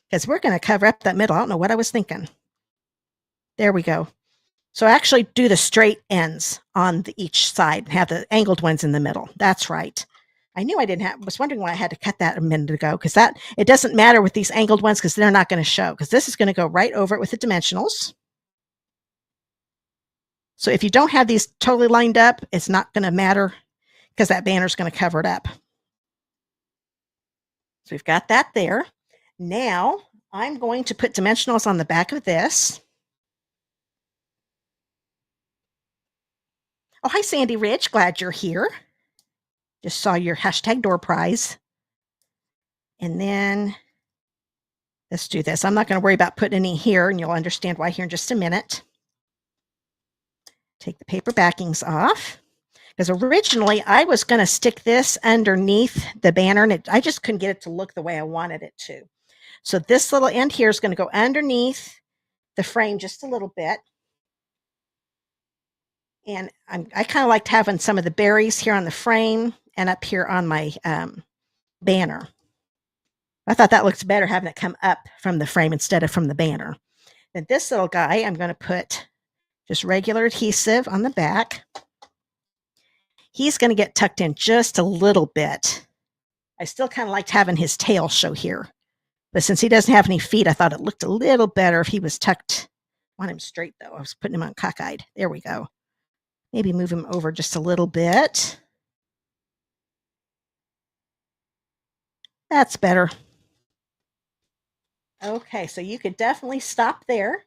because we're going to cover up that middle. I don't know what I was thinking. There we go. So actually do the straight ends on each side and have the angled ones in the middle. That's right. I knew I was wondering why I had to cut that a minute ago, because it doesn't matter with these angled ones, because they're not going to show, because this is going to go right over it with the dimensionals. So if you don't have these totally lined up, it's not going to matter, because that banner is going to cover it up. So we've got that there. Now I'm going to put dimensionals on the back of this. Oh, hi, Sandy Rich. Glad you're here. Just saw your hashtag door prize. And then let's do this. I'm not going to worry about putting any here, and you'll understand why here in just a minute. Take the paper backings off, because originally I was going to stick this underneath the banner, and I just couldn't get it to look the way I wanted it to. So this little end here is going to go underneath the frame just a little bit. And I kind of liked having some of the berries here on the frame and up here on my banner. I thought that looks better having it come up from the frame instead of from the banner. Then this little guy, I'm going to put just regular adhesive on the back. He's going to get tucked in just a little bit. I still kind of liked having his tail show here. But since he doesn't have any feet, I thought it looked a little better if he was tucked. I want him straight, though. I was putting him on cockeyed. There we go. Maybe move him over just a little bit. That's better. Okay, so you could definitely stop there.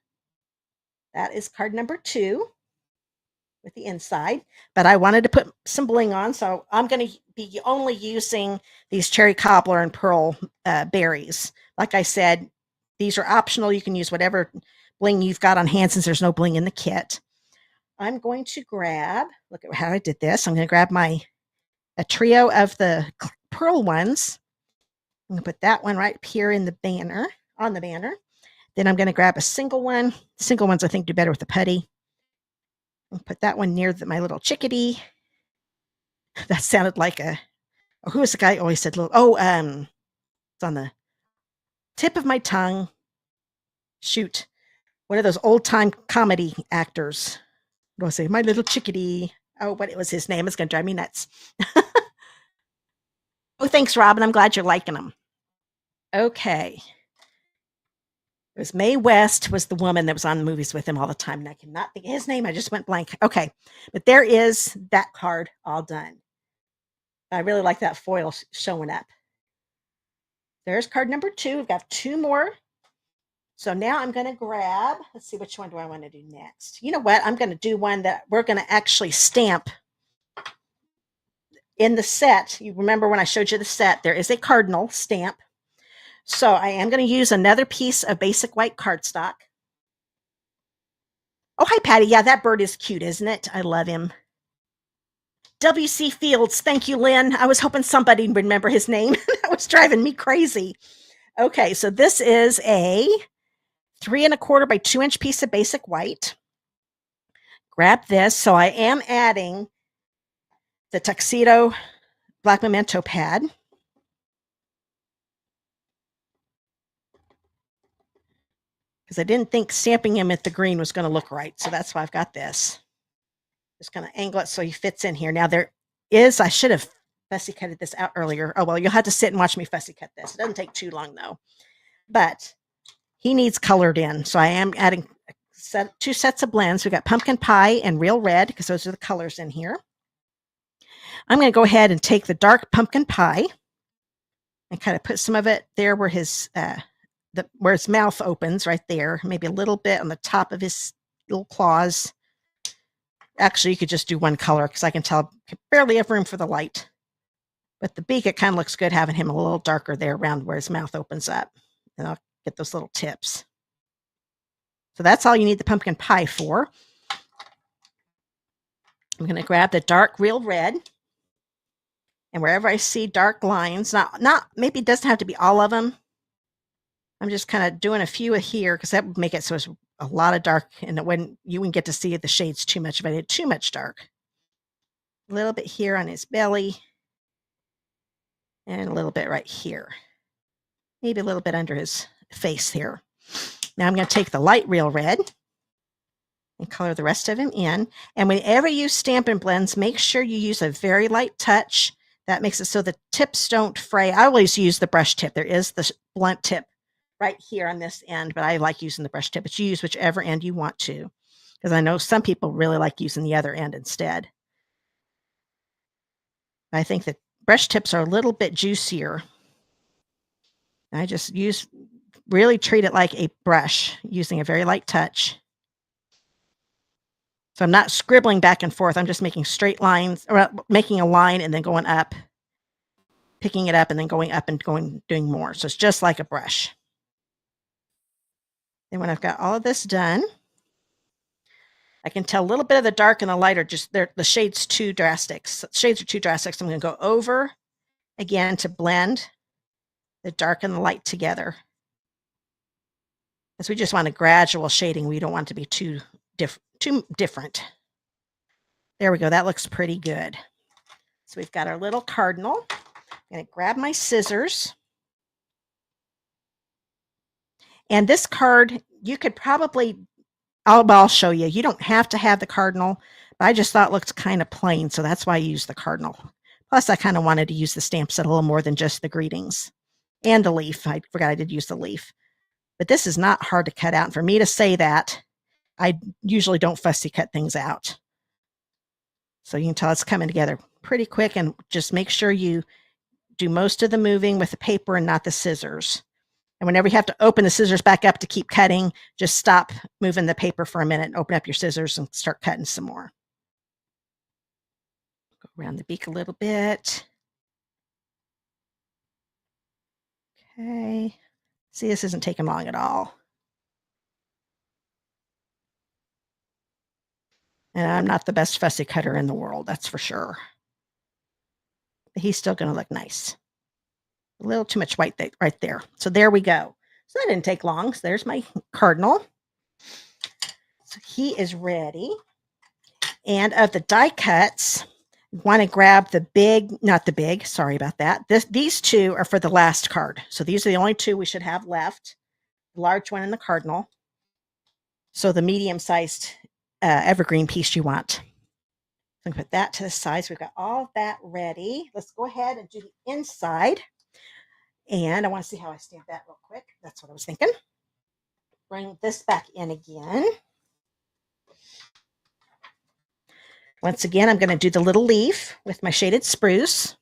That is card number 2 with the inside. But I wanted to put some bling on, so I'm going to be only using these cherry cobbler and pearl berries. Like I said, these are optional. You can use whatever bling you've got on hand, since there's no bling in the kit. I'm going to grab, look at how I did this. I'm going to grab a trio of the pearl ones. I'm going to put that one right up here in the banner, on the banner. Then I'm going to grab a single one. Single ones I think do better with the putty. And put that one near my little chickadee. That sounded like who was the guy who always said little, it's on the tip of my tongue. Shoot. One of those old time comedy actors. What do I say? My little chickadee. Oh, what was his name? It's going to drive me nuts. Oh, thanks, Robin. I'm glad you're liking them. Okay. It was Mae West was the woman that was on the movies with him all the time, and I cannot think of his name. I just went blank. Okay, but there is that card all done. I really like that foil showing up. There's card number 2. We've got 2 more. So now I'm going to grab, let's see, which one do I want to do next? You know what? I'm going to do one that we're going to actually stamp in the set. You remember when I showed you the set, there is a cardinal stamp. So I am going to use another piece of basic white cardstock. Oh, hi, Patty. Yeah, that bird is cute, isn't it? I love him. W.C. Fields. Thank you, Lynn. I was hoping somebody would remember his name. That was driving me crazy. Okay, so this is a 3 1/4 by 2 inch piece of basic white. Grab this. So I am adding the Tuxedo Black Memento pad. Because I didn't think stamping him at the green was going to look right. So that's why I've got this. Just going to angle it so he fits in here. Now there is, I should have fussy cutted this out earlier. Oh, well, you'll have to sit and watch me fussy cut this. It doesn't take too long though. But he needs colored in. So I am adding 2 sets of blends. We've got pumpkin pie and real red because those are the colors in here. I'm going to go ahead and take the dark pumpkin pie and kind of put some of it there where his where his mouth opens right there, maybe a little bit on the top of his little claws. Actually, you could just do one color because I can tell I barely have room for the light. But the beak, it kind of looks good having him a little darker there around where his mouth opens up. And I'll get those little tips. So that's all you need the pumpkin pie for. I'm going to grab the dark real red. And wherever I see dark lines, not maybe it doesn't have to be all of them. I'm just kind of doing a few here because that would make it so it's a lot of dark and you wouldn't get to see the shades too much if I did too much dark. A little bit here on his belly and a little bit right here. Maybe a little bit under his face here. Now I'm going to take the light real red and color the rest of him in. And whenever you Stampin' Blends, make sure you use a very light touch. That makes it so the tips don't fray. I always use the brush tip. There is the blunt tip right here on this end, but I like using the brush tip. But you use whichever end you want to, because I know some people really like using the other end instead. I think that brush tips are a little bit juicier. I just really treat it like a brush, using a very light touch. So I'm not scribbling back and forth. I'm just making straight lines, or making a line and then going up, picking it up and then going up and doing more. So it's just like a brush. Then when I've got all of this done, I can tell a little bit of the dark and the light are just the shades too drastic. So shades are too drastic. So I'm going to go over again to blend the dark and the light together. Because we just want a gradual shading. We don't want it to be too different. There we go. That looks pretty good. So we've got our little cardinal. I'm going to grab my scissors. And this card, you could probably, I'll show you. You don't have to have the cardinal, but I just thought it looked kind of plain, so that's why I used the cardinal. Plus, I kind of wanted to use the stamp set a little more than just the greetings. And the leaf. I forgot I did use the leaf. But this is not hard to cut out. And for me to say that, I usually don't fussy cut things out. So you can tell it's coming together pretty quick, and just make sure you do most of the moving with the paper and not the scissors. And whenever you have to open the scissors back up to keep cutting, just stop moving the paper for a minute and open up your scissors and start cutting some more. Go around the beak a little bit. Okay. See, this isn't taking long at all. And I'm not the best fussy cutter in the world, that's for sure. But he's still going to look nice. A little too much white right there. So there we go. So that didn't take long. So there's my cardinal. So he is ready. And of the die cuts, want to grab the big, not the big, sorry about that. These two are for the last card. So these are the only two we should have left. The large one and the cardinal. So the medium-sized evergreen piece you want. So I'm going to put that to the side. So we've got all of that ready. Let's go ahead and do the inside. And I want to see how I stamp that real quick. That's what I was thinking. bring this back in again. Once again, I'm going to do the little leaf with my shaded spruce.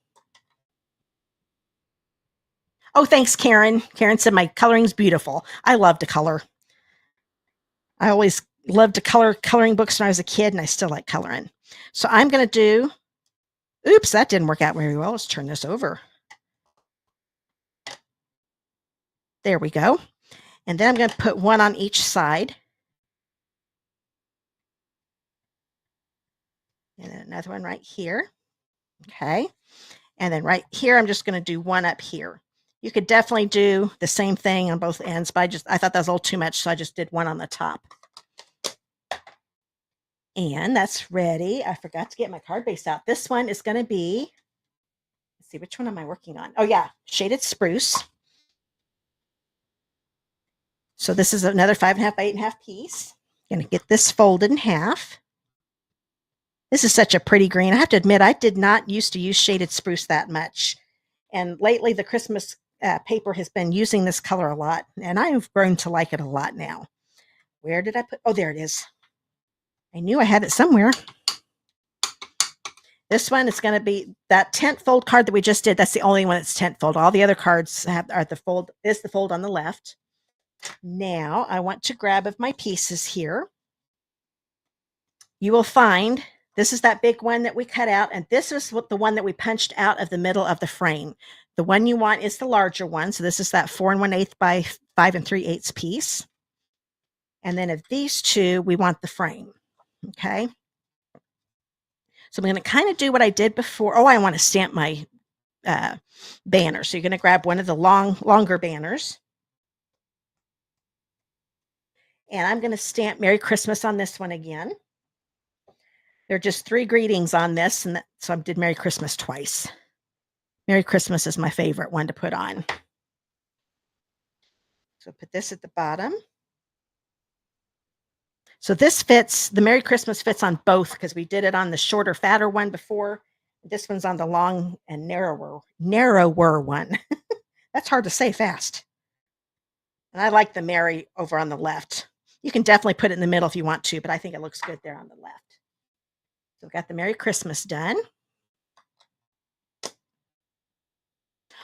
Oh, thanks, Karen. Karen said my coloring's beautiful. I love to color. I always loved to color coloring books when I was a kid, and I still like coloring. So I'm going to do, oops, that didn't work out very well. Let's turn this over. There we go. And then I'm going to put one on each side. And then another one right here. Okay. And then right here, I'm just going to do one up here. You could definitely do the same thing on both ends, but I thought that was a little too much, so I just did one on the top. And that's ready. I forgot to get my card base out. This one is going to be, let's see, which one am I working on? Oh yeah, shaded spruce. So this is another 5.5 by 8.5 piece. Going to get this folded in half. This is such a pretty green. I have to admit, I did not used to use shaded spruce that much. And lately, the Christmas paper has been using this color a lot. And I have grown to like it a lot now. Where did I put? Oh, there it is. I knew I had it somewhere. This one is going to be that tent fold card that we just did. That's the only one that's tent fold. All the other cards are the fold on the left. Now I want to grab of my pieces here. You will find this is that big one that we cut out, and this is the one that we punched out of the middle of the frame. The one you want is the larger one. So this is that 4 1/8 by 5 3/8 piece. And then of these two, we want the frame. Okay. So I'm going to kind of do what I did before. Oh, I want to stamp my banner. So you're going to grab one of the longer banners. And I'm going to stamp Merry Christmas on this one again. There are just 3 greetings on this, and so I did Merry Christmas twice. Merry Christmas is my favorite one to put on. So put this at the bottom. So this fits, the Merry Christmas fits on both because we did it on the shorter, fatter one before. This one's on the long and narrower one. That's hard to say fast. And I like the Merry over on the left. You can definitely put it in the middle if you want to, but I think it looks good there on the left. So we've got the Merry Christmas done.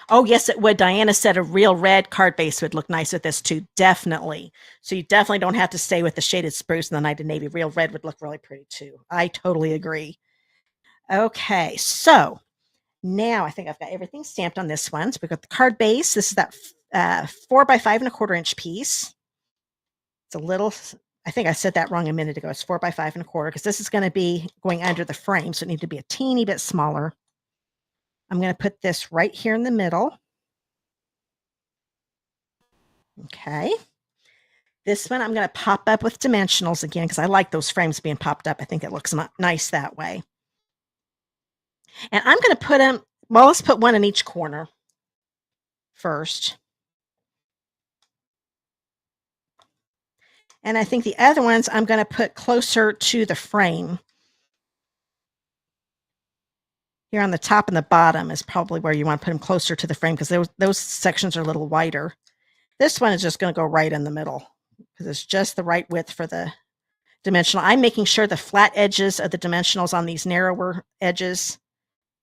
Oh, yes, it would. Diana said a real red card base would look nice with this too. Definitely. So you definitely don't have to stay with the shaded spruce and the night of navy. Real red would look really pretty too. I totally agree. Okay, so now I think I've got everything stamped on this one. So we've got the card base. This is that 4 by 5 1/4 inch piece. It's a little, I think I said that wrong a minute ago. It's 4 by 5 1/4 because this is going to be going under the frame. So it needs to be a teeny bit smaller. I'm going to put this right here in the middle. Okay. This one I'm going to pop up with dimensionals again because I like those frames being popped up. I think it looks nice that way. And I'm going to put them, well, let's put one in each corner first. And I think the other ones I'm going to put closer to the frame. Here on the top and the bottom is probably where you want to put them closer to the frame because those sections are a little wider. This one is just going to go right in the middle because it's just the right width for the dimensional. I'm making sure the flat edges of the dimensionals on these narrower edges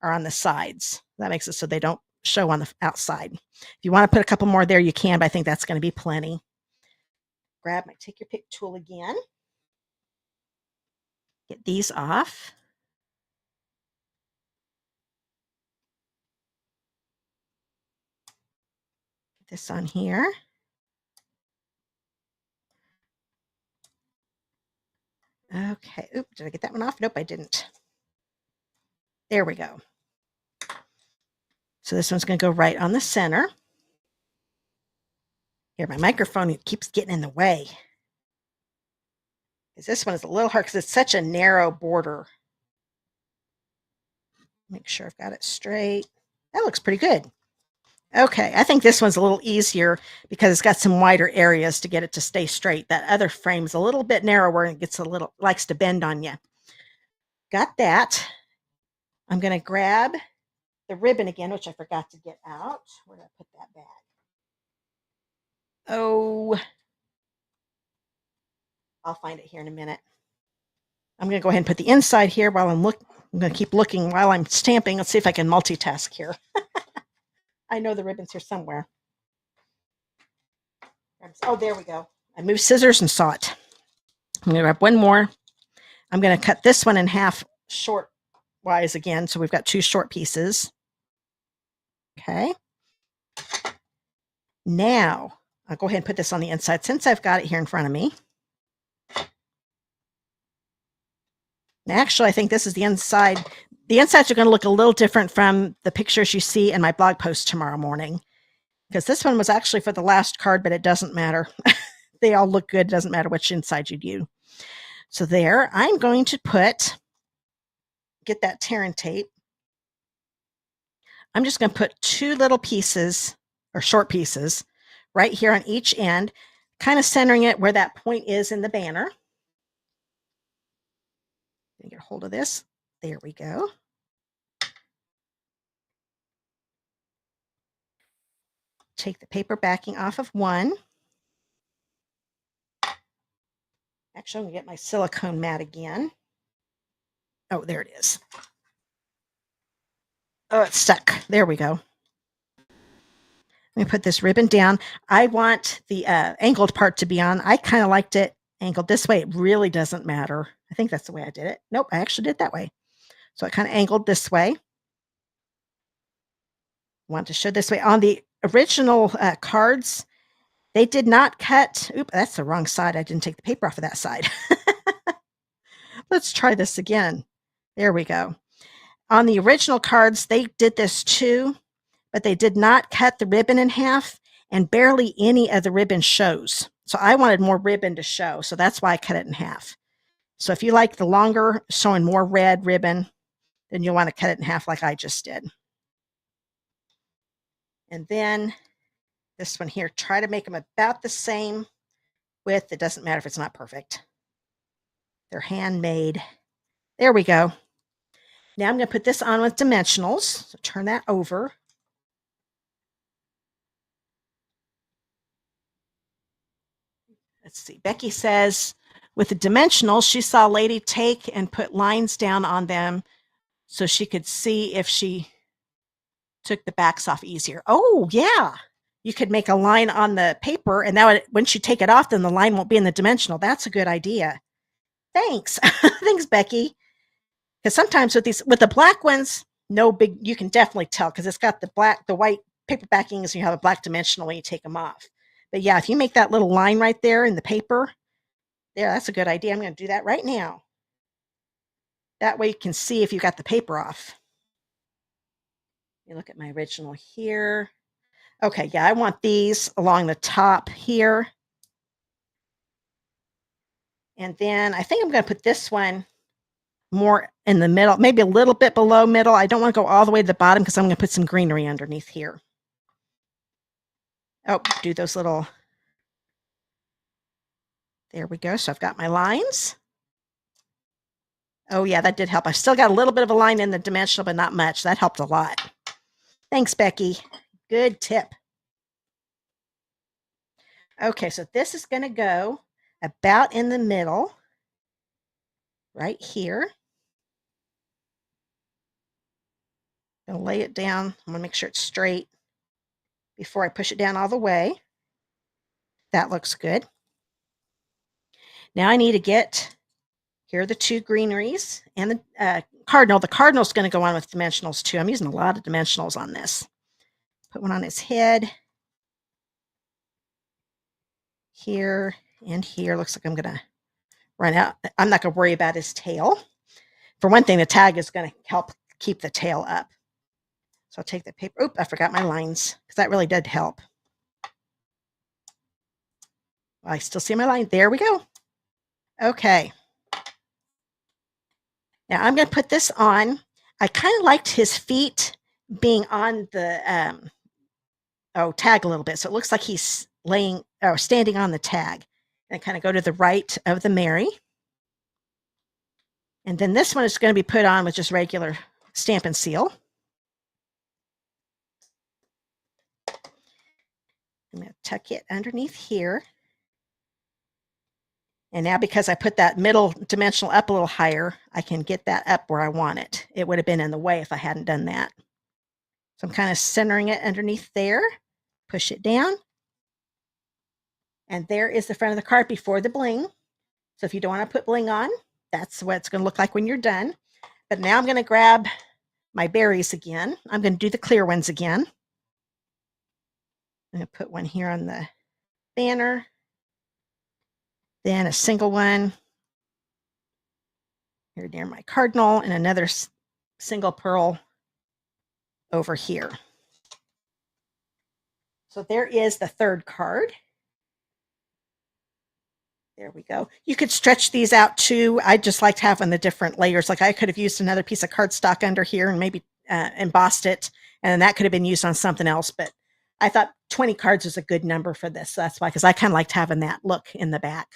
are on the sides. That makes it so they don't show on the outside. If you want to put a couple more there, you can, but I think that's going to be plenty. Take your pick tool again. Get these off. Get this on here. Okay. Oop, did I get that one off? Nope, I didn't. There we go. So this one's going to go right on the center. Here, my microphone keeps getting in the way. This one is a little hard because it's such a narrow border. Make sure I've got it straight. That looks pretty good. Okay, I think this one's a little easier because it's got some wider areas to get it to stay straight. That other frame's a little bit narrower and gets likes to bend on you. Got that. I'm going to grab the ribbon again, which I forgot to get out. Where did I put that bag? Oh, I'll find it here in a minute. I'm going to go ahead and put the inside here while I'm going to keep looking while I'm stamping. Let's see if I can multitask here. I know the ribbon's here somewhere. Oh, there we go. I moved scissors and saw it. I'm going to grab one more. I'm going to cut this one in half short-wise again, so we've got 2 short pieces. Okay. Now, I'll go ahead and put this on the inside since I've got it here in front of me. And actually, I think this is the inside. The insides are going to look a little different from the pictures you see in my blog post tomorrow morning, because this one was actually for the last card, but it doesn't matter. They all look good. It doesn't matter which inside you do. So there, I'm going to get that tear and tape. I'm just going to put 2 little pieces or short pieces right here on each end, kind of centering it where that point is in the banner. Get a hold of this. There we go. Take the paper backing off of one. Actually, I'm going to get my silicone mat again. Oh, there it is. Oh, it's stuck. There we go. Let me put this ribbon down. I want the angled part to be on. I kind of liked it angled this way. It really doesn't matter. I think that's the way I did it. Nope, I actually did it that way. So I kind of angled this way. Want to show this way. On the original cards, they did not cut. Oop, that's the wrong side. I didn't take the paper off of that side. Let's try this again. There we go. On the original cards, they did this too, but they did not cut the ribbon in half, and barely any of the ribbon shows. So I wanted more ribbon to show, so that's why I cut it in half. So if you like the longer, showing more red ribbon, then you'll want to cut it in half like I just did. And then this one here, try to make them about the same width. It doesn't matter if it's not perfect. They're handmade. There we go. Now I'm going to put this on with dimensionals. So turn that over. Let's see. Becky says with the dimensionals, she saw a lady take and put lines down on them so she could see if she took the backs off easier. Oh, yeah. You could make a line on the paper, and now once you take it off, then the line won't be in the dimensional. That's a good idea. Thanks. Thanks, Becky. Because sometimes with the black ones, no big, you can definitely tell because it's got the white paper backings, and you have a black dimensional when you take them off. But yeah, if you make that little line right there in the paper, there, that's a good idea. I'm going to do that right now. That way you can see if you got the paper off. You look at my original here. Okay, yeah, I want these along the top here. And then I think I'm going to put this one more in the middle, maybe a little bit below middle. I don't want to go all the way to the bottom because I'm going to put some greenery underneath here. Oh, do those little, there we go. So I've got my lines. Oh yeah, that did help. I still got a little bit of a line in the dimensional, but not much. That helped a lot. Thanks, Becky. Good tip. Okay, so this is going to go about in the middle, right here. I'm going to lay it down. I'm going to make sure it's straight before I push it down all the way. That looks good. Now I need to get, here are the 2 greeneries and the cardinal. The cardinal's going to go on with dimensionals too. I'm using a lot of dimensionals on this. Put one on his head. Here and here. Looks like I'm going to run out. I'm not going to worry about his tail. For one thing, the tag is going to help keep the tail up. So I'll take the paper. Oop, I forgot my lines because that really did help. I still see my line. There we go. Okay. Now I'm going to put this on. I kind of liked his feet being on the tag a little bit. So it looks like he's standing on the tag. And kind of go to the right of the Mary. And then this one is going to be put on with just regular Stampin' Seal. I'm going to tuck it underneath here. And now because I put that middle dimensional up a little higher, I can get that up where I want it. It would have been in the way if I hadn't done that. So I'm kind of centering it underneath there, push it down. And there is the front of the card before the bling. So if you don't want to put bling on, that's what it's going to look like when you're done. But now I'm going to grab my berries again. I'm going to do the clear ones again. I'm going to put one here on the banner, then a single one here near my cardinal, and another single pearl over here. So there is the third card. There we go. You could stretch these out too. I just liked having the different layers. Like I could have used another piece of cardstock under here and maybe embossed it, and that could have been used on something else. But I thought 20 cards is a good number for this. So that's why, because I kind of liked having that look in the back.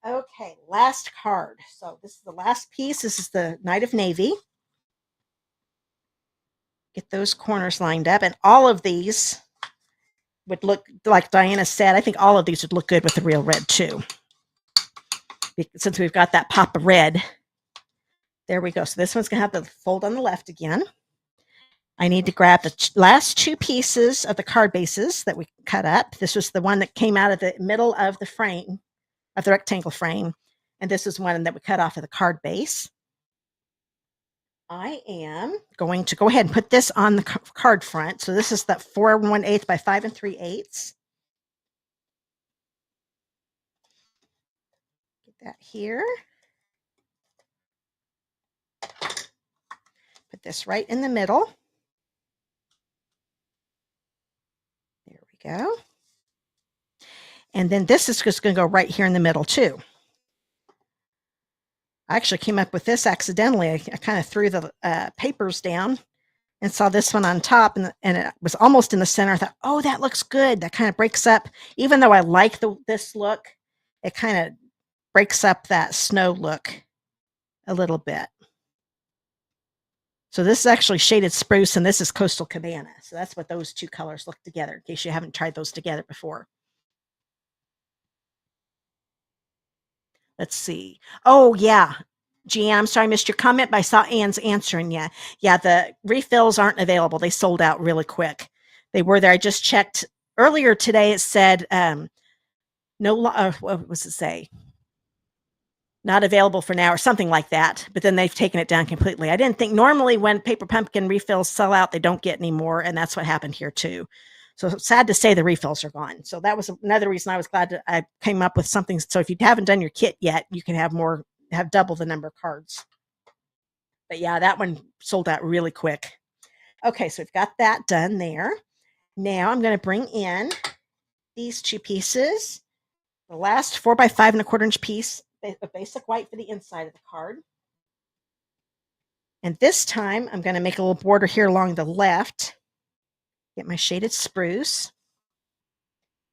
Okay, last card. So this is the last piece. This is the Knight of Navy. Get those corners lined up, and all of these would look, like Diana said, I think all of these would look good with the real red too. Since we've got that pop of red. There we go. So this one's going to have the fold on the left again. I need to grab the last two pieces of the card bases that we cut up. This was the one that came out of the middle of the frame, of the rectangle frame. And this is one that we cut off of the card base. I am going to go ahead and put this on the card front. So this is the 4 1/8 by 5 3/8. Get that here. Put this right in the middle. There we go. And then this is just going to go right here in the middle too. I actually came up with this accidentally. I kind of threw the papers down and saw this one on top, and it was almost in the center. I thought, oh, that looks good. That kind of breaks up. Even though I like this look, it kind of breaks up that snow look a little bit. So this is actually Shaded Spruce, and this is Coastal Cabana. So that's what those two colors look together, in case you haven't tried those together before. Let's see. Oh, yeah. Jean, I'm sorry I missed your comment, but I saw Anne's answering you. Yeah, the refills aren't available. They sold out really quick. They were there. I just checked earlier today. It said, what was it say? Not available for now or something like that. But then they've taken it down completely. I didn't think normally when Paper Pumpkin refills sell out, they don't get any more. And that's what happened here too. So sad to say the refills are gone. So that was another reason I was glad I came up with something. So if you haven't done your kit yet, you can have double the number of cards. But yeah, that one sold out really quick. Okay, so we've got that done there. Now I'm going to bring in these two pieces. The last 4 by 5 1/4 inch piece, a basic white for the inside of the card. And this time I'm going to make a little border here along the left. Get my Shaded Spruce.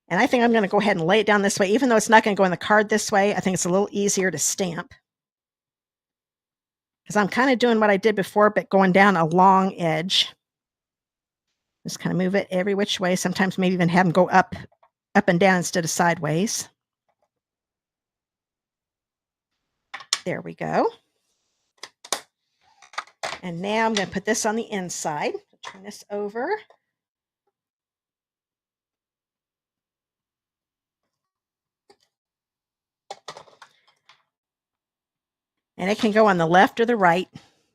And I think I'm going to go ahead and lay it down this way. Even though it's not going to go in the card this way, I think it's a little easier to stamp. Because I'm kind of doing what I did before, but going down a long edge. Just kind of move it every which way. Sometimes maybe even have them go up and down instead of sideways. There we go. And now I'm going to put this on the inside. Turn this over. And it can go on the left or the right.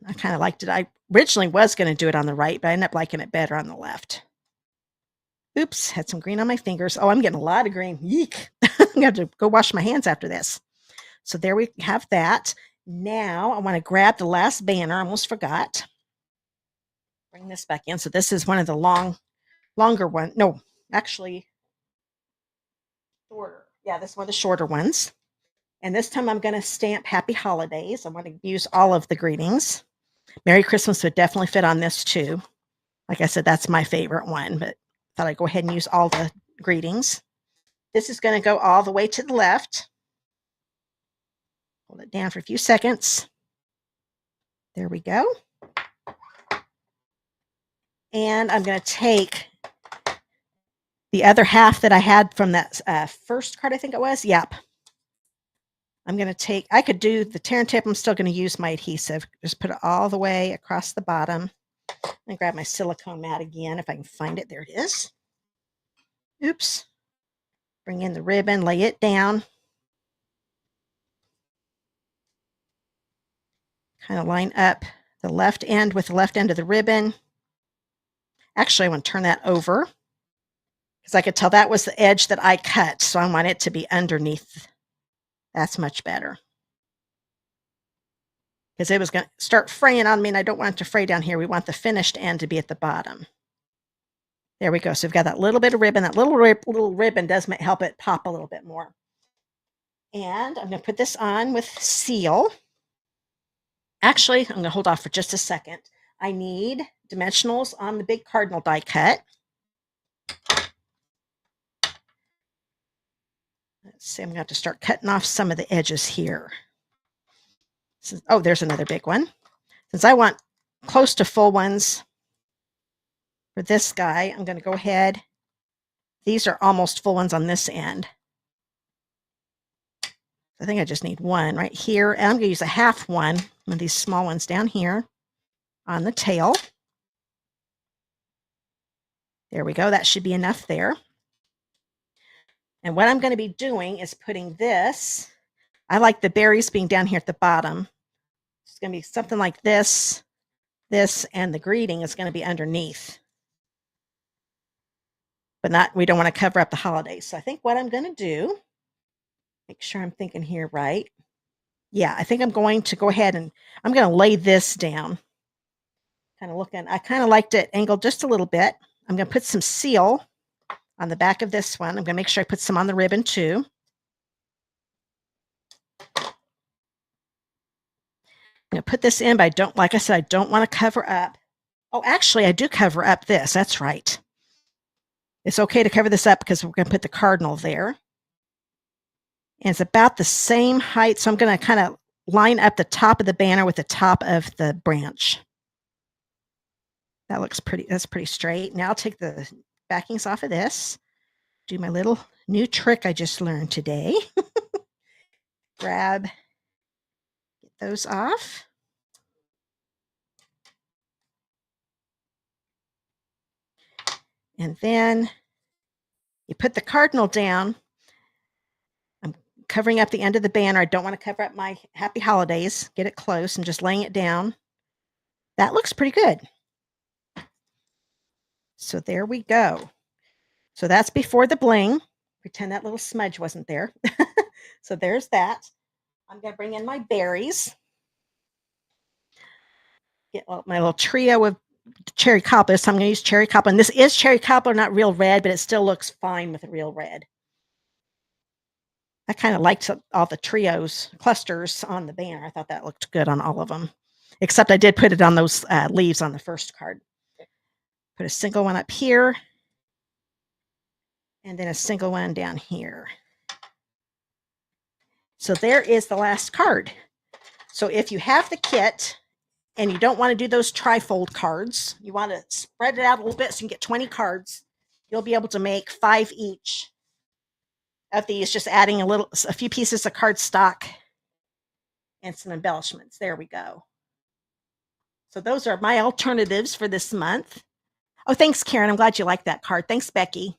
I kind of liked it. I originally was going to do it on the right, but I ended up liking it better on the left. Oops, had some green on my fingers. Oh, I'm getting a lot of green. Yeek. I'm going to have to go wash my hands after this. So there we have that. Now I want to grab the last banner. I almost forgot. Bring this back in. So this is one of the longer one. No, actually, shorter. Yeah, this is one of the shorter ones. And this time I'm going to stamp Happy Holidays. I want to use all of the greetings. Merry Christmas would definitely fit on this too. Like I said, that's my favorite one, but thought I'd go ahead and use all the greetings. This is going to go all the way to the left. Hold it down for a few seconds. There we go. And I'm going to take the other half that I had from that first card, I think it was. Yep. I'm going to take, I could do the tear and tip. I'm still going to use my adhesive. Just put it all the way across the bottom. And grab my silicone mat again if I can find it. There it is. Oops. Bring in the ribbon, lay it down. Kind of line up the left end with the left end of the ribbon. Actually, I want to turn that over because I could tell that was the edge that I cut. So I want it to be underneath. That's much better. Because it was going to start fraying on me, and I don't want it to fray down here. We want the finished end to be at the bottom. There we go. So we've got that little bit of ribbon. That little ribbon does help it pop a little bit more. And I'm going to put this on with seal. Actually, I'm going to hold off for just a second. I need dimensionals on the big cardinal die cut. Let's see, I'm going to have to start cutting off some of the edges here. Oh, there's another big one. Since I want close to full ones for this guy, I'm going to go ahead. These are almost full ones on this end. I think I just need one right here. And I'm going to use a half one of these small ones down here on the tail. There we go. That should be enough there. And what I'm going to be doing is putting this. I like the berries being down here at the bottom. It's going to be something like this, and the greeting is going to be underneath. But we don't want to cover up the holidays. So I think what I'm going to do, make sure I'm thinking here right. Yeah, I think I'm going to go ahead and I'm going to lay this down. Kind of looking, I kind of liked it angled just a little bit. I'm going to put some seal on the back of this one. I'm going to make sure I put some on the ribbon too. I'm going to put this in, but I don't, like I said, I don't want to cover up. Oh, actually, I do cover up this. That's right. It's okay to cover this up because we're going to put the cardinal there. And it's about the same height, so I'm going to kind of line up the top of the banner with the top of the branch. That looks pretty, that's pretty straight. Now I'll take the backings off of this, do my little new trick I just learned today. Get those off. And then you put the cardinal down. I'm covering up the end of the banner. I don't want to cover up my happy holidays. Get it close and just laying it down. That looks pretty good. So there we go. So that's before the bling. Pretend that little smudge wasn't there. So there's that. I'm going to bring in my berries. Get my little trio of cherry cobbler. So I'm going to use cherry cobbler. And this is cherry cobbler, not real red, but it still looks fine with a real red. I kind of liked all the trios, clusters on the banner. I thought that looked good on all of them. Except I did put it on those leaves on the first card. Put a single one up here. And then a single one down here. So there is the last card. So if you have the kit and you don't want to do those trifold cards, you want to spread it out a little bit so you can get 20 cards, you'll be able to make 5 each of these, just adding a few pieces of cardstock and some embellishments. There we go. So those are my alternatives for this month. Oh, thanks, Karen. I'm glad you liked that card. Thanks, Becky.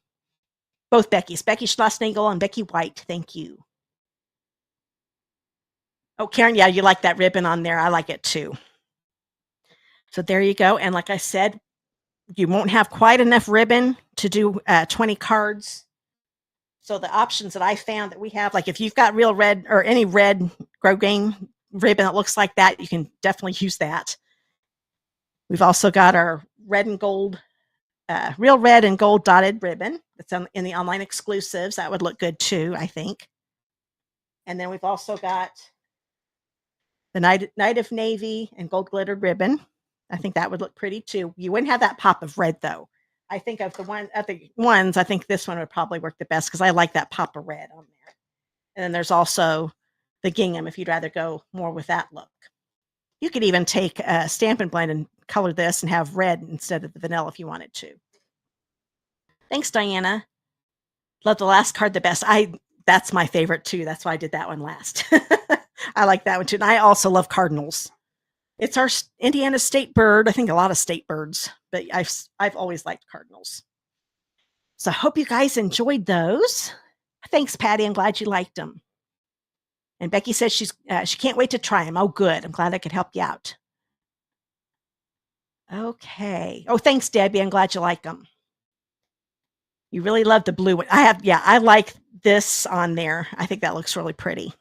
Both Beckys, Becky Schlossnagel and Becky White. Thank you. Oh, Karen, yeah, you like that ribbon on there. I like it too. So there you go. And like I said, you won't have quite enough ribbon to do 20 cards. So the options that I found that we have, like if you've got real red or any red grosgrain ribbon that looks like that, you can definitely use that. We've also got our red and gold, real red and gold dotted ribbon. That's in the online exclusives. That would look good too, I think. And then we've also got the Night of Navy and gold glittered ribbon. I think that would look pretty too. You wouldn't have that pop of red though. I think of the ones, I think this one would probably work the best because I like that pop of red on there. And then there's also the gingham if you'd rather go more with that look. You could even take a Stampin' Blend and color this and have red instead of the vanilla if you wanted to. Thanks, Diana. Love the last card the best. that's my favorite too. That's why I did that one last. I like that one too. And I also love cardinals. It's our Indiana state bird. I think a lot of state birds, but I've always liked cardinals. So I hope you guys enjoyed those. Thanks, Patty. I'm glad you liked them. And Becky says she can't wait to try them. Oh, good. I'm glad I could help you out. Okay. Oh, thanks, Debbie. I'm glad you like them. You really love the blue one. I like this on there. I think that looks really pretty.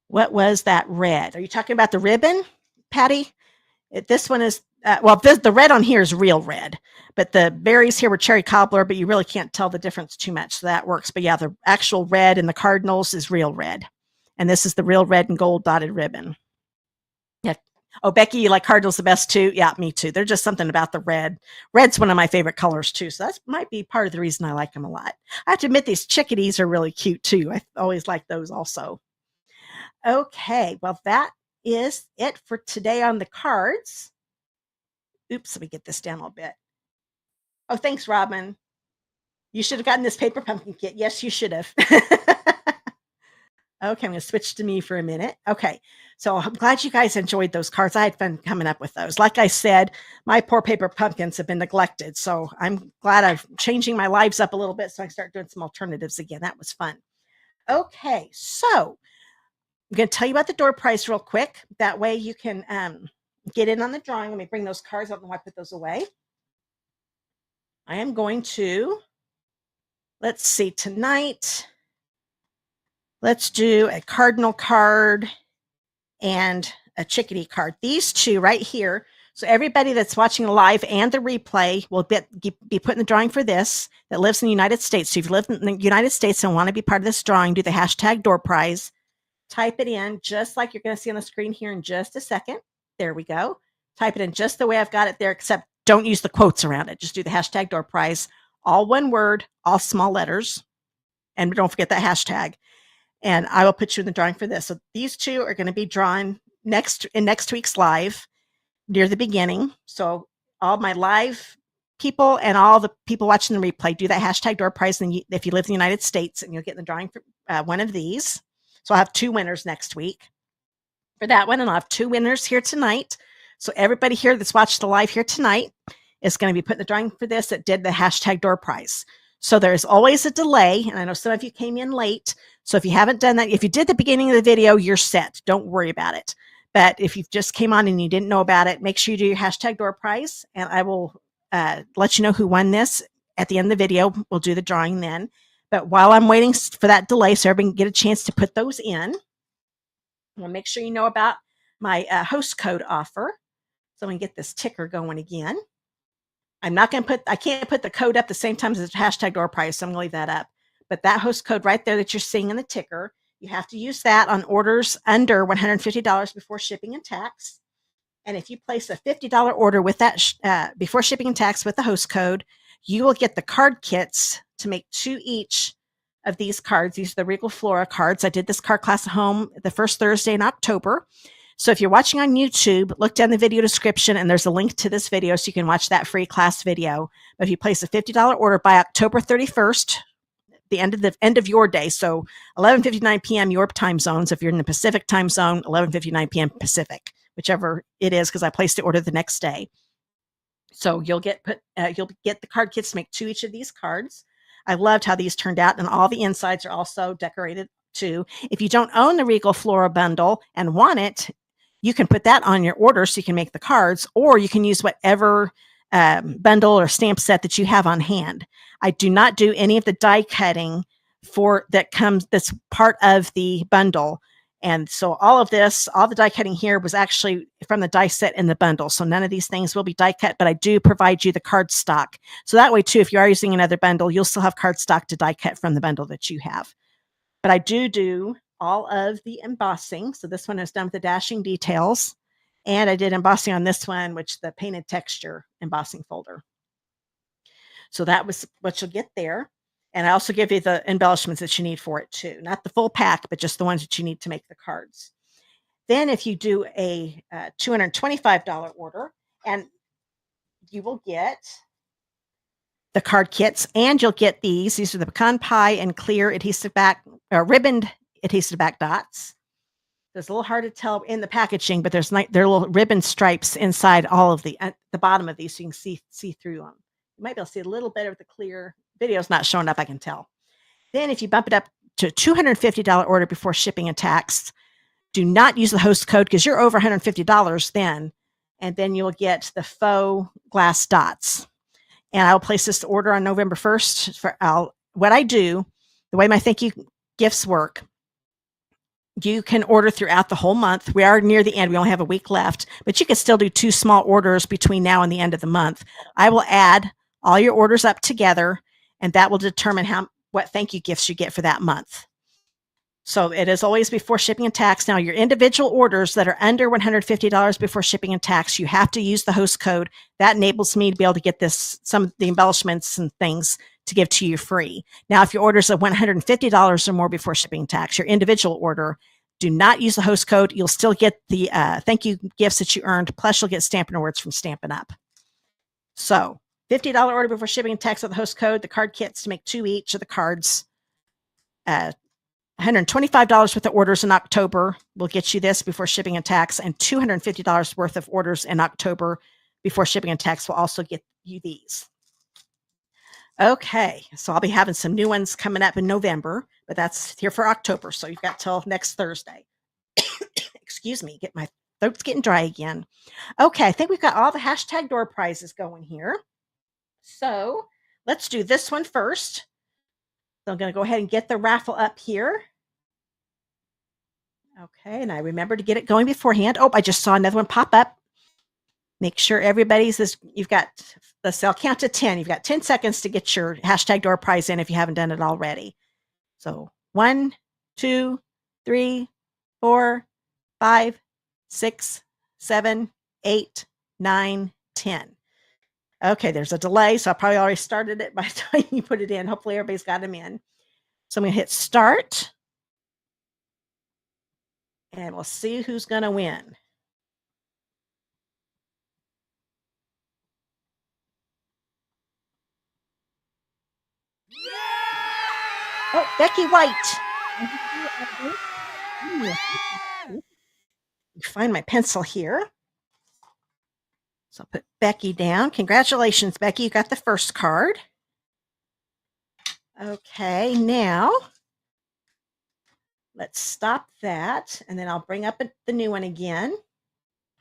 What was that red? Are you talking about the ribbon, Patty? This one is, the red on here is real red, but the berries here were cherry cobbler, but you really can't tell the difference too much. So that works. But yeah, the actual red in the cardinals is real red. And this is the real red and gold dotted ribbon. Yeah. Oh, Becky, you like cardinals the best too? Yeah, me too. There's just something about the red. Red's one of my favorite colors too. So that might be part of the reason I like them a lot. I have to admit, these chickadees are really cute too. I always like those also. Okay, well, that is it for today on the cards. Oops, let me get this down a little bit. Oh, thanks, Robin. You should have gotten this paper pumpkin kit. Yes, you should have. Okay, I'm going to switch to me for a minute. Okay, so I'm glad you guys enjoyed those cards. I had fun coming up with those. Like I said, my poor paper pumpkins have been neglected, so I'm glad I'm changing my lives up a little bit so I can start doing some alternatives again. That was fun. Okay, so I'm going to tell you about the door prize real quick. That way you can get in on the drawing. Let me bring those cards. I don't know why I put those away. I am going to, let's see, tonight, let's do a cardinal card and a chickadee card. These two right here. So everybody that's watching live and the replay will be put in the drawing for this that lives in the United States. So if you live in the United States and want to be part of this drawing, do the hashtag door prize. Type it in just like you're going to see on the screen here in just a second. There we go. Type it in just the way I've got it there, except don't use the quotes around it. Just do the hashtag door prize, all one word, all small letters. And don't forget that hashtag. And I will put you in the drawing for this. So these two are going to be drawn in next week's live near the beginning. So all my live people and all the people watching the replay, do that hashtag door prize. And if you live in the United States, and you'll get in the drawing for one of these. So I'll have 2 winners next week for that one. And I'll have 2 winners here tonight. So everybody here that's watched the live here tonight is going to be put in the drawing for this that did the hashtag door prize. So there's always a delay. And I know some of you came in late. So if you haven't done that, if you did the beginning of the video, you're set. Don't worry about it. But if you just came on and you didn't know about it, make sure you do your hashtag door prize. And I will let you know who won this at the end of the video. We'll do the drawing then. But while I'm waiting for that delay, so everybody can get a chance to put those in, I'll make sure you know about my host code offer. So I'm going to get this ticker going again. I can't put the code up the same time as the hashtag door prize, so I'm going to leave that up. But that host code right there that you're seeing in the ticker, you have to use that on orders under $150 before shipping and tax. And if you place a $50 order with that before shipping and tax with the host code, you will get the card kits to make 2 each of these cards. These are the Regal Flora cards. I did this card class at home the first Thursday in October. So if you're watching on YouTube, look down the video description and there's a link to this video so you can watch that free class video. But if you place a $50 order by October 31st, the end of your day, so 11:59 p.m. your time zones. If you're in the Pacific time zone, 11:59 p.m. Pacific, whichever it is, because I placed the order the next day. So you'll get the card kits to make 2 each of these cards. I loved how these turned out, and all the insides are also decorated too. If you don't own the Regal Flora bundle and want it, you can put that on your order so you can make the cards, or you can use whatever bundle or stamp set that you have on hand. I do not do any of the die cutting that's part of the bundle. And so all the die cutting here was actually from the die set in the bundle. So none of these things will be die cut, but I do provide you the cardstock. So that way too, if you are using another bundle, you'll still have cardstock to die cut from the bundle that you have. But I do all of the embossing. So this one is done with the dashing details. And I did embossing on this one, which the painted texture embossing folder. So that was what you'll get there. And I also give you the embellishments that you need for it too. Not the full pack, but just the ones that you need to make the cards. Then if you do a $225 order, and you will get the card kits, and you'll get these. These are the pecan pie and clear adhesive back, ribboned adhesive back dots. It's a little hard to tell in the packaging, but there are little ribbon stripes inside all of the bottom of these, so you can see through them. You might be able to see a little bit of the clear. Video's not showing up, I can tell. Then if you bump it up to a $250 order before shipping and tax, do not use the host code because you're over $150 then, and then you'll get the faux glass dots. And I will place this order on November 1st. What I do, the way my thank you gifts work, you can order throughout the whole month. We are near the end. We only have a week left, but you can still do 2 small orders between now and the end of the month. I will add all your orders up together, and that will determine what thank you gifts you get for that month. So it is always before shipping and tax. Now, your individual orders that are under $150 before shipping and tax, you have to use the host code. That enables me to be able to get some of the embellishments and things to give to you free. Now, if your orders are $150 or more before shipping and tax, your individual order, do not use the host code. You'll still get the thank you gifts that you earned, plus you'll get Stampin' Awards from Stampin' Up. So $50 order before shipping and tax with the host code, the card kits to make 2 each of the cards, $125 worth of orders in October will get you this before shipping and tax, and $250 worth of orders in October before shipping and tax will also get you these. Okay, so I'll be having some new ones coming up in November, but that's here for October, so you've got till next Thursday. Excuse me, my throat's getting dry again. Okay, I think we've got all the hashtag door prizes going here. So let's do this one first. So I'm going to go ahead and get the raffle up here. Okay, and I remember to get it going beforehand. Oh, I just saw another one pop up. Make sure everybody's, you've got, I'll count to 10. You've got 10 seconds to get your hashtag door prize in if you haven't done it already. So 1, 2, 3, 4, 5, 6, 7, 8, 9, 10. Okay, there's a delay, so I probably already started it by the time you put it in. Hopefully everybody's got them in. So I'm going to hit start. And we'll see who's going to win. Oh, Becky White. Find my pencil here. So I'll put Becky down. Congratulations, Becky. You got the first card. Okay, now let's stop that. And then I'll bring up the new one again.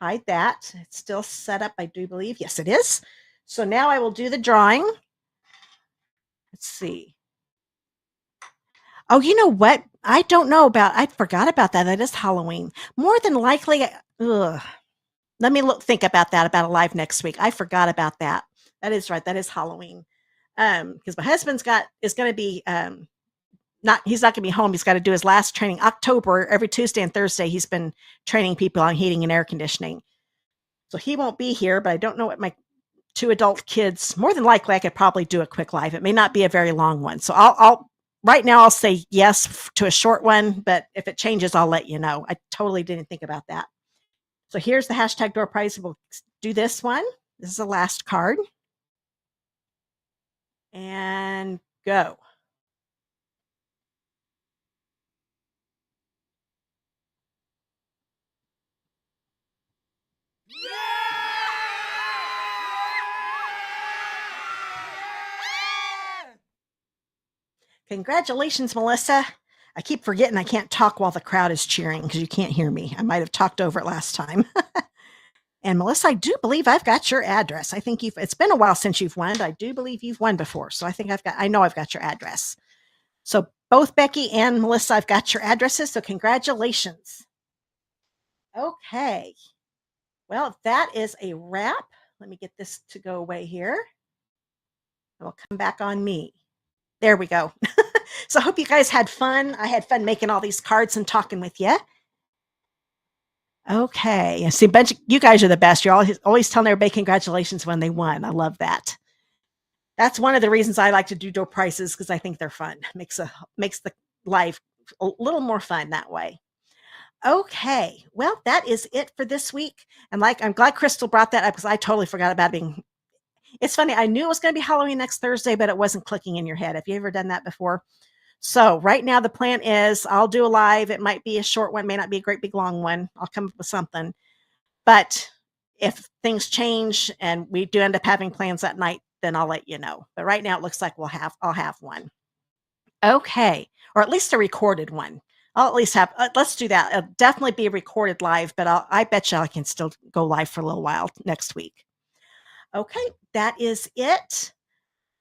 Hide that. It's still set up, I do believe. Yes, it is. So now I will do the drawing. Let's see. Oh, you know what? I don't know about, I forgot about that. That is Halloween. More than likely, let me think about that, about a live next week. I forgot about that. That is right. That is Halloween. Because my husband's is going to be, he's not going to be home. He's got to do his last training October. Every Tuesday and Thursday, he's been training people on heating and air conditioning. So he won't be here, but I don't know what my 2 adult kids, more than likely I could probably do a quick live. It may not be a very long one. So right now I'll say yes to a short one, but if it changes, I'll let you know. I totally didn't think about that. So here's the hashtag door prize. We'll do this one. This is the last card. And go. Congratulations, Melissa. I keep forgetting I can't talk while the crowd is cheering because you can't hear me. I might have talked over it last time. And Melissa, I do believe I've got your address. I think it's been a while since you've won, but I do believe you've won before. So I know I've got your address. So both Becky and Melissa, I've got your addresses. So congratulations. Okay. Well, that is a wrap. Let me get this to go away here. And we'll come back on me. There we go. So I hope you guys had fun. I had fun making all these cards and talking with you. Okay. See, you guys are the best. You're always telling everybody congratulations when they won. I love that. That's one of the reasons I like to do door prizes, because I think they're fun. Makes the life a little more fun that way. Okay. Well, that is it for this week. And I'm glad Crystal brought that up because I totally forgot about being It's funny. I knew it was going to be Halloween next Thursday, but it wasn't clicking in your head. Have you ever done that before? So right now the plan is I'll do a live. It might be a short one, may not be a great big long one. I'll come up with something. But if things change and we do end up having plans that night, then I'll let you know. But right now it looks like I'll have one. Okay. Or at least a recorded one. I'll at least have, let's do that. It'll definitely be a recorded live, but I bet you I can still go live for a little while next week. Okay. That is it.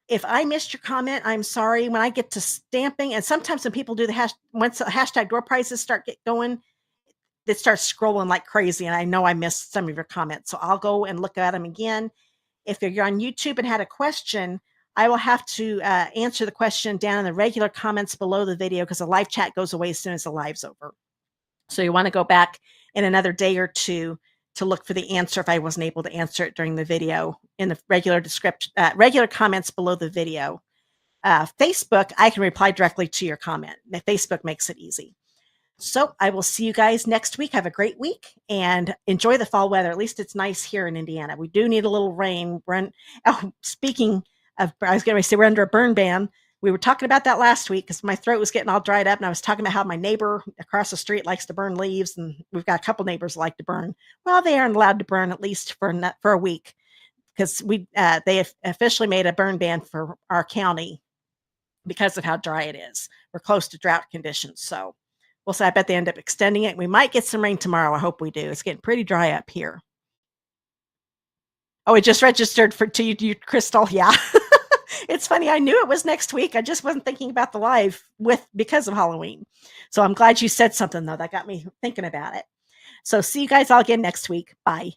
If I missed your comment, I'm sorry. When I get to stamping, and sometimes when people do once the hashtag door prizes get going, it starts scrolling like crazy. And I know I missed some of your comments. So I'll go and look at them again. If you're on YouTube and had a question, I will have to answer the question down in the regular comments below the video because the live chat goes away as soon as the live's over. So you want to go back in another day or two to look for the answer if I wasn't able to answer it during the video in the regular description, regular comments below the video. Facebook, I can reply directly to your comment. Facebook makes it easy. So I will see you guys next week. Have a great week and enjoy the fall weather. At least it's nice here in Indiana. We do need a little rain. Speaking of, I was going to say we're under a burn ban. We were talking about that last week because my throat was getting all dried up, and I was talking about how my neighbor across the street likes to burn leaves, and we've got a couple neighbors like to burn. Well, they aren't allowed to burn at least for a week because they officially made a burn ban for our county because of how dry it is. We're close to drought conditions, so we'll see. I bet they end up extending it. We might get some rain tomorrow. I hope we do. It's getting pretty dry up here. Oh, it just registered to you, Crystal. Yeah. It's funny. I knew it was next week. I just wasn't thinking about the live because of Halloween. So I'm glad you said something, though. That got me thinking about it. So see you guys all again next week. Bye.